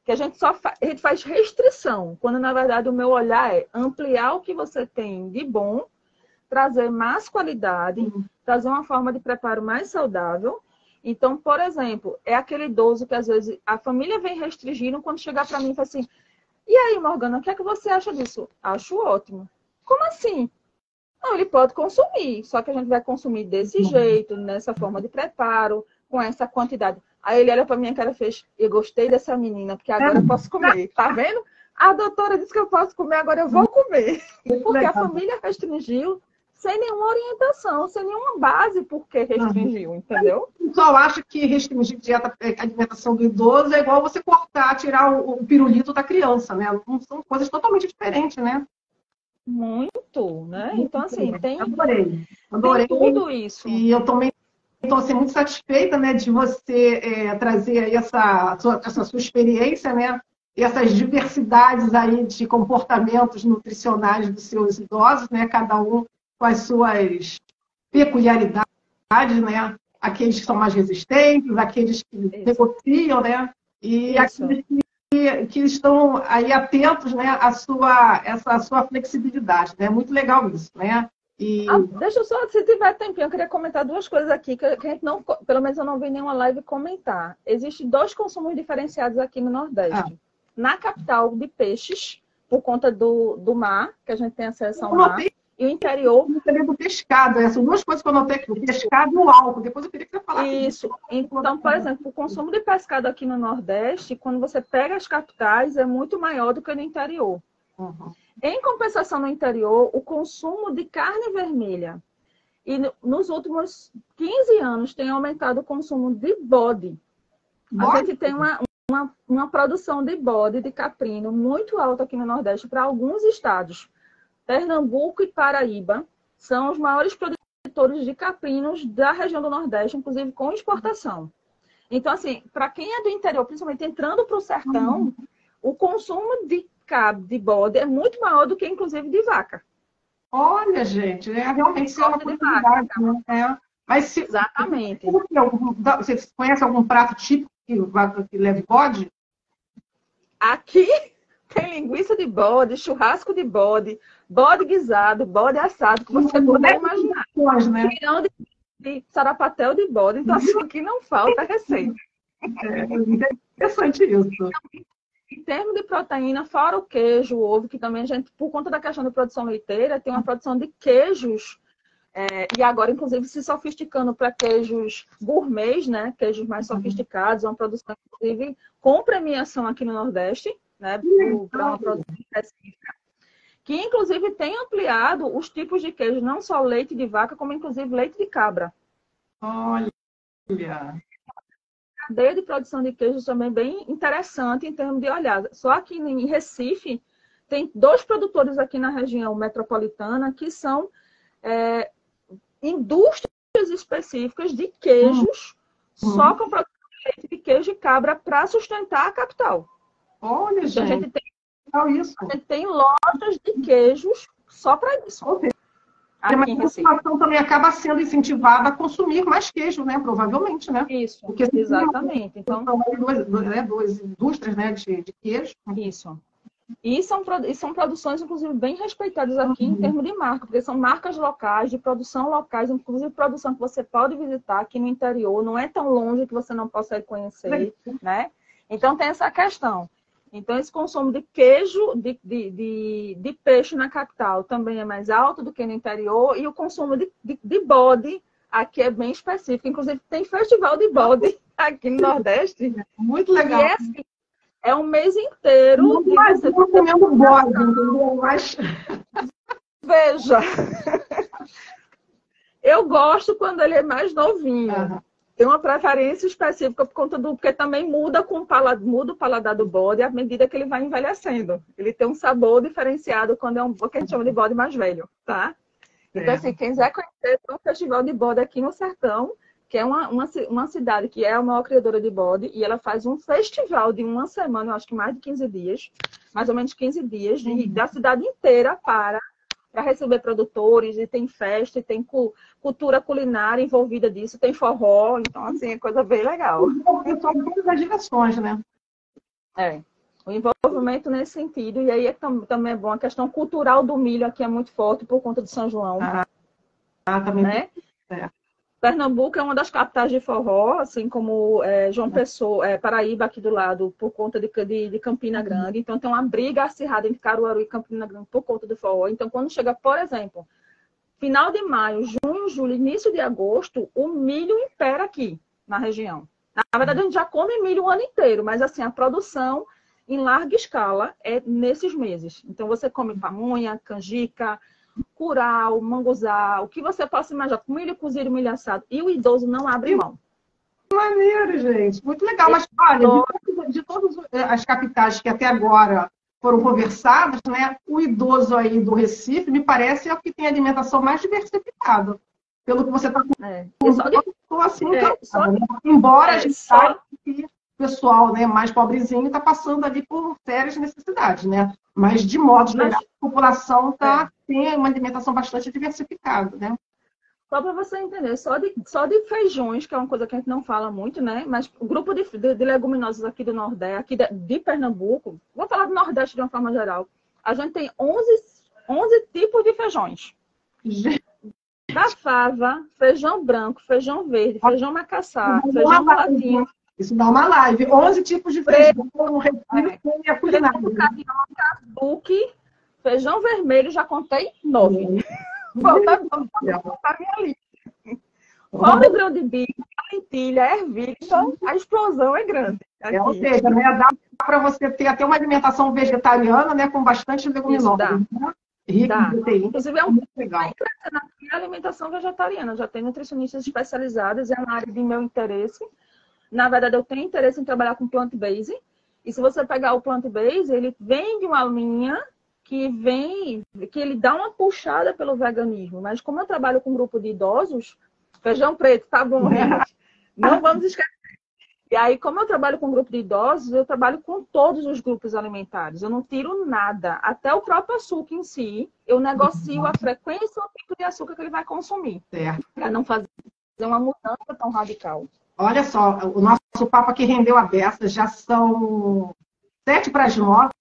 Que a gente a gente faz restrição, quando na verdade o meu olhar é ampliar o que você tem de bom, trazer mais qualidade, trazer uma forma de preparo mais saudável. Então, por exemplo, é aquele idoso que às vezes a família vem restringindo, quando chegar para mim e fala assim, e aí, Morgana, o que é que você acha disso? Acho ótimo. Como assim? Não, ele pode consumir, só que a gente vai consumir desse jeito, nessa forma de preparo, com essa quantidade. Aí ele olha para minha cara e fez, eu gostei dessa menina, porque agora eu posso comer. Tá vendo? A doutora disse que eu posso comer, agora eu vou comer. Porque a família restringiu sem nenhuma orientação, sem nenhuma base por que restringiu, entendeu? O pessoal acha que restringir dieta, alimentação do idoso é igual você cortar, tirar o pirulito da criança, né? São coisas totalmente diferentes, né? Muito, né? Então, assim, tem Adorei tudo isso. E eu também estou assim, muito satisfeita, né, de você trazer aí essa sua experiência, né? E essas diversidades aí de comportamentos nutricionais dos seus idosos, né? Cada um com as suas peculiaridades, né? Aqueles que são mais resistentes, aqueles que negociam, né? E aqueles que estão aí atentos, né, essa sua flexibilidade, né? Muito legal isso, né? E... deixa eu só, se tiver tempinho, eu queria comentar duas coisas aqui, que a gente não, pelo menos eu não vi nenhuma live comentar. Existem 2 consumos diferenciados aqui no Nordeste. Na capital de peixes, por conta do mar, que a gente tem acesso ao mar, e o interior... do pescado, essas 2 coisas que eu notei aqui, o pescado e o álcool. Depois eu queria que você falasse. Isso. Então, por exemplo, o consumo de pescado aqui no Nordeste, quando você pega as capitais, é muito maior do que no interior. Em compensação, no interior, o consumo de carne vermelha, e nos últimos 15 anos tem aumentado o consumo de bode. A gente tem uma produção de bode, de caprino, muito alta aqui no Nordeste para alguns estados. Pernambuco e Paraíba são os maiores produtores de caprinos da região do Nordeste, inclusive com exportação. Então, assim, para quem é do interior, principalmente entrando para o sertão, o consumo de bode é muito maior do que, inclusive, de vaca. Olha, gente, realmente é uma possibilidade, né? Mas exatamente. Você conhece algum prato típico que leve bode? Aqui tem linguiça de bode, churrasco de bode, bode guisado, bode assado, que você puder imaginar. Né? Pirão de sarapatel de bode. Então, assim, o que não falta é receita. Interessante isso. Em termos de proteína, fora o queijo, o ovo, que também a gente, por conta da questão da produção leiteira, tem uma produção de queijos, e agora, inclusive, se sofisticando para queijos gourmets, né? Queijos mais sofisticados, uma produção, inclusive, com premiação aqui no Nordeste, né? Para uma produção específica, que, inclusive, tem ampliado os tipos de queijo, não só leite de vaca, como, inclusive, leite de cabra. Olha! Cadeia de produção de queijos também bem interessante em termos de olhada. Só aqui em Recife, tem 2 produtores aqui na região metropolitana que são indústrias específicas de queijos, só com produção de leite de queijo e cabra para sustentar a capital. Olha, então, gente. A gente tem lojas de queijos só para isso. Mas a população também acaba sendo incentivada a consumir mais queijo, né? Provavelmente, né? Isso, porque exatamente. Então, duas indústrias, né, de queijo. Isso. E são produções, inclusive, bem respeitadas aqui em termos de marca, porque são marcas locais, de produção locais, inclusive produção que você pode visitar aqui no interior, não é tão longe que você não possa ir conhecer, né? Então, tem essa questão. Então, esse consumo de queijo, de peixe na capital também é mais alto do que no interior. E o consumo de bode aqui é bem específico. Inclusive, tem festival de bode aqui no Nordeste. Muito legal. E assim, é um mês inteiro. Não você comendo bode, entendeu? Mas... Veja. Eu gosto quando ele é mais novinho. tem uma preferência específica por conta do... Porque também muda, muda o paladar do bode à medida que ele vai envelhecendo. Ele tem um sabor diferenciado quando é um que a gente chama de bode mais velho, tá? Então, assim, quem quiser conhecer, tem um festival de bode aqui no Sertão, que é uma cidade que é a maior criadora de bode, e ela faz um festival de uma semana, eu acho que mais de 15 dias, mais ou menos 15 dias, da cidade inteira para receber produtores, e tem festa, e tem cultura culinária envolvida disso, tem forró, então, assim, é coisa bem legal. São todas as direções, né? É, o envolvimento nesse sentido, e aí também é bom, a questão cultural do milho aqui é muito forte por conta de São João. Também. Né? Pernambuco é uma das capitais de forró, assim como João Pessoa, Paraíba aqui do lado, por conta de Campina Grande. Então tem uma briga acirrada entre Caruaru e Campina Grande por conta do forró. Então quando chega, por exemplo, final de maio, junho, julho, início de agosto, o milho impera aqui na região. Na verdade a gente já come milho o ano inteiro, mas assim, a produção em larga escala é nesses meses. Então você come pamonha, canjica, curau, manguzá, o que você possa imaginar, milho cozido, milho assado. E o idoso não abre mão. Maneiro, gente. Muito legal. Mas, olha, de todas as capitais que até agora foram conversadas, né, o idoso aí do Recife, me parece, é o que tem alimentação mais diversificada. Pelo que você está falando. Estou assim, encantada, né? Embora a gente saiba que o pessoal, né, mais pobrezinho está passando ali por sérias necessidades, né? Mas, de modo geral, a população tem uma alimentação bastante diversificada, né? Só para você entender, só de feijões, que é uma coisa que a gente não fala muito, né? Mas o grupo de leguminosas aqui do Nordeste, aqui de Pernambuco, vou falar do Nordeste de uma forma geral, a gente tem 11 tipos de feijões. Da fava, feijão branco, feijão verde, feijão macaçá, feijão mulatinho. Isso dá uma live. 11 tipos de feijão no Recife e a culinária. Feijão vermelho, já contei 9. Falta a minha lista. Fora o grão de bico, a lentilha, a ervilha, então a explosão é grande. Ou seja, né, dá para você ter até uma alimentação vegetariana, né, com bastante leguminosas. Rica em proteína. Inclusive, é muito legal. A alimentação vegetariana. Já tem nutricionistas especializadas, é uma área de meu interesse. Na verdade, eu tenho interesse em trabalhar com plant-based. E se você pegar o plant-based, ele vem de uma linha que ele dá uma puxada pelo veganismo. Mas como eu trabalho com um grupo de idosos, feijão preto, tá bom, gente? Não vamos esquecer. E aí, como eu trabalho com um grupo de idosos, eu trabalho com todos os grupos alimentares. Eu não tiro nada. Até o próprio açúcar em si, eu negocio a frequência e o tipo de açúcar que ele vai consumir. Para não fazer uma mudança tão radical. Olha só, o nosso papo aqui rendeu a beça. Já são 7:09.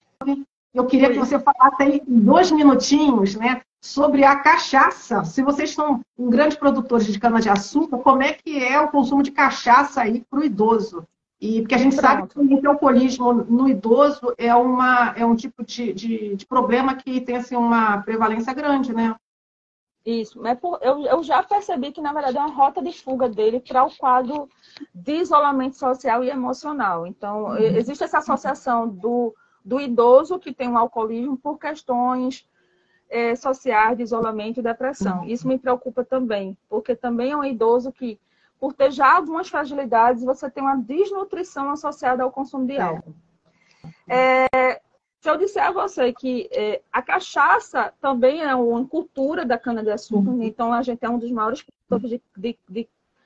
Eu queria que você falasse aí 2 minutinhos, né, sobre a cachaça. Se vocês são grandes produtores de cana-de-açúcar, como é que é o consumo de cachaça aí para o idoso? E porque a gente sabe que o alcoolismo no idoso é um tipo de problema que tem assim, uma prevalência grande, né? Isso, eu já percebi que, na verdade, é uma rota de fuga dele para o quadro de isolamento social e emocional. Então, existe essa associação do idoso que tem um alcoolismo por questões sociais, de isolamento e depressão. Isso me preocupa também, porque também é um idoso que, por ter já algumas fragilidades, você tem uma desnutrição associada ao consumo de álcool. Se eu disser a você que a cachaça também é uma cultura da cana-de-açúcar, então a gente é um dos maiores produtores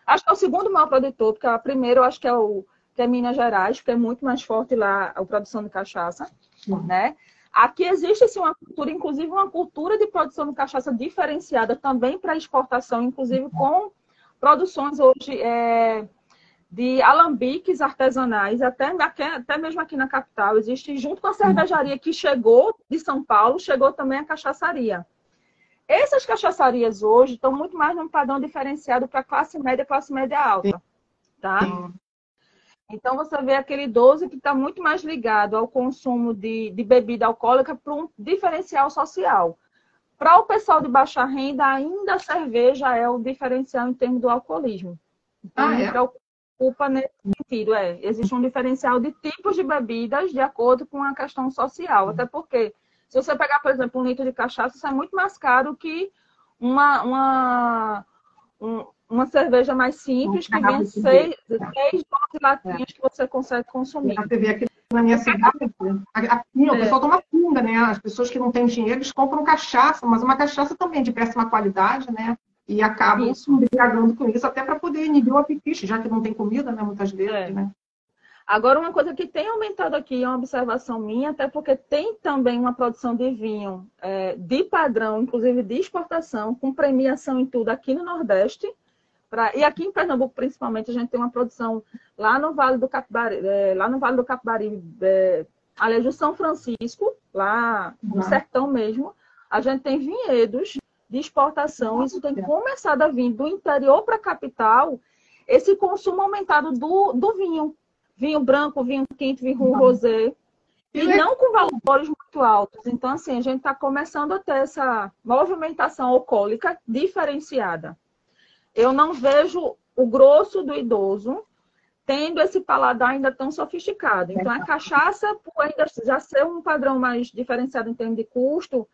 acho que é o segundo maior produtor, porque a primeira eu acho que é Minas Gerais, porque é muito mais forte lá a produção de cachaça, né? Aqui existe assim, uma cultura, inclusive uma cultura de produção de cachaça diferenciada também para exportação, inclusive com produções hoje de alambiques artesanais, até mesmo aqui na capital. Existe, junto com a cervejaria que chegou de São Paulo, chegou também a cachaçaria. Essas cachaçarias hoje estão muito mais num padrão diferenciado para classe média alta, tá? Então, você vê aquele idoso que está muito mais ligado ao consumo de bebida alcoólica para um diferencial social. Para o pessoal de baixa renda, ainda a cerveja é o diferencial em termos do alcoolismo. Então, me preocupa nesse sentido. Existe um diferencial de tipos de bebidas de acordo com a questão social. Até porque, se você pegar, por exemplo, 1 litro de cachaça, isso é muito mais caro que uma cerveja mais simples, que vem 6, 12 latinhas que você consegue consumir. Você vê aqui na minha cidade, aqui, o pessoal toma pinga, né? As pessoas que não têm dinheiro, eles compram cachaça, mas uma cachaça também de péssima qualidade, né? E acabam se embriagando com isso, até para poder inibir o apetite, já que não tem comida, né? Muitas vezes, né? Agora, uma coisa que tem aumentado aqui, é uma observação minha, até porque tem também uma produção de vinho de padrão, inclusive de exportação, com premiação em tudo aqui no Nordeste. E aqui em Pernambuco, principalmente, a gente tem uma produção lá no Vale do Capibaribe, aliás, do São Francisco, lá no sertão mesmo. A gente tem vinhedos de exportação. Isso tem começado a vir do interior para a capital, esse consumo aumentado do vinho. Vinho branco, vinho tinto, vinho rosé. E não com valores muito altos. Então, assim, a gente está começando a ter essa movimentação alcoólica diferenciada. Eu não vejo o grosso do idoso tendo esse paladar ainda tão sofisticado. Então, a cachaça, por ainda já ser um padrão mais diferenciado em termos de custo,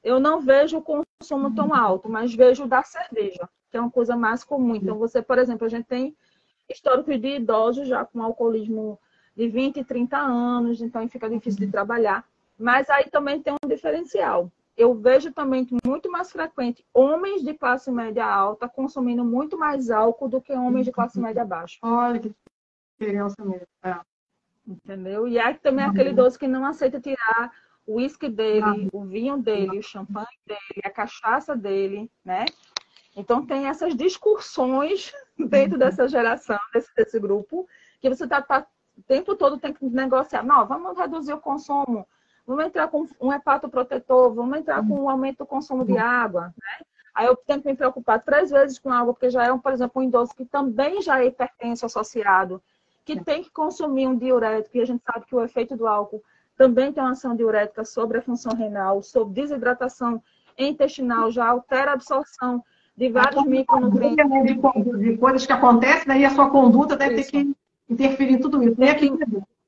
eu não vejo o consumo tão alto, mas vejo o da cerveja, que é uma coisa mais comum. Então, você, por exemplo, a gente tem históricos de idosos já com alcoolismo de 20 e 30 anos, então fica difícil de trabalhar. Mas aí também tem um diferencial. Eu vejo também que muito mais frequente homens de classe média alta consumindo muito mais álcool do que homens de classe média baixa. Olha que diferença mesmo. Entendeu? E aí também aquele idoso que não aceita tirar o uísque dele, o vinho dele, o champanhe dele, a cachaça dele, né? Então tem essas discussões dentro dessa geração, desse grupo, que você o tempo todo tem que negociar. Não, vamos reduzir o consumo, vamos entrar com um hepatoprotetor, vamos entrar com um aumento do consumo de água, né? Aí eu tenho que me preocupar 3 vezes com água, porque já é, por exemplo, um idoso que também já é hipertenso associado, que tem que consumir um diurético, e a gente sabe que o efeito do álcool também tem uma ação diurética sobre a função renal, sobre desidratação intestinal, já altera a absorção de vários micronutrientes. De coisas que acontecem, né? E a sua conduta deve ter que interferir em tudo isso.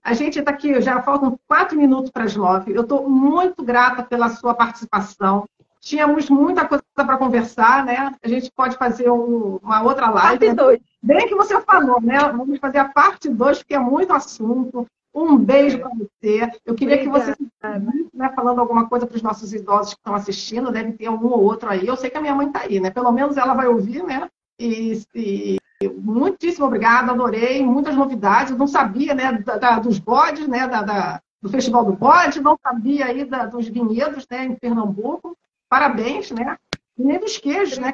A gente está aqui, já faltam 4 minutos para as 9. Eu estou muito grata pela sua participação. Tínhamos muita coisa para conversar, né? A gente pode fazer uma outra live. Parte 2. Bem que você falou, né? Vamos fazer a parte 2, porque é muito assunto. Um beijo para você. Eu queria que você, né, falando alguma coisa para os nossos idosos que estão assistindo, deve ter um ou outro aí. Eu sei que a minha mãe está aí, né? Pelo menos ela vai ouvir, né? E muitíssimo obrigada, adorei, muitas novidades. Eu não sabia, né, dos bodes, né, do Festival do Bode, não sabia aí dos vinhedos, né, em Pernambuco. Parabéns, né? E nem dos queijos, né?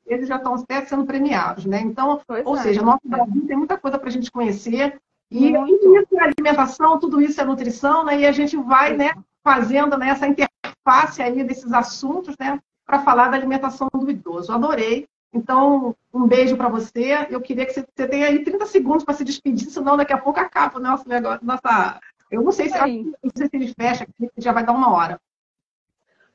Eles já estão até sendo premiados, né? Então, seja, nosso Brasil tem muita coisa para a gente conhecer. E tudo isso é alimentação, tudo isso é nutrição, né? E a gente vai, né, fazendo, né, essa interface aí desses assuntos, né, para falar da alimentação do idoso. Adorei. Então, um beijo para você. Eu queria que você tenha aí 30 segundos para se despedir, senão daqui a pouco acaba o nosso negócio. Eu não sei se ele fecha, aqui já vai dar 1 hora.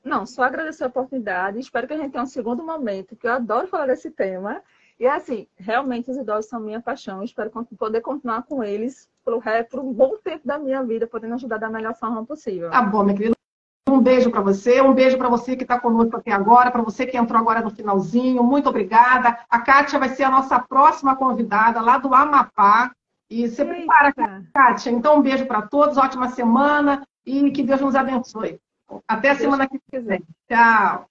Não, só agradecer a oportunidade. Espero que a gente tenha um segundo momento, que eu adoro falar desse tema. E assim, realmente os idosos são minha paixão. Espero poder continuar com eles por um bom tempo da minha vida, podendo ajudar da melhor forma possível. Tá bom, minha querida. Um beijo para você que está conosco aqui agora, para você que entrou agora no finalzinho. Muito obrigada. A Kátia vai ser a nossa próxima convidada lá do Amapá. E você prepara, Kátia. Então, um beijo para todos, ótima semana e que Deus nos abençoe. Até a semana que vem. Tchau.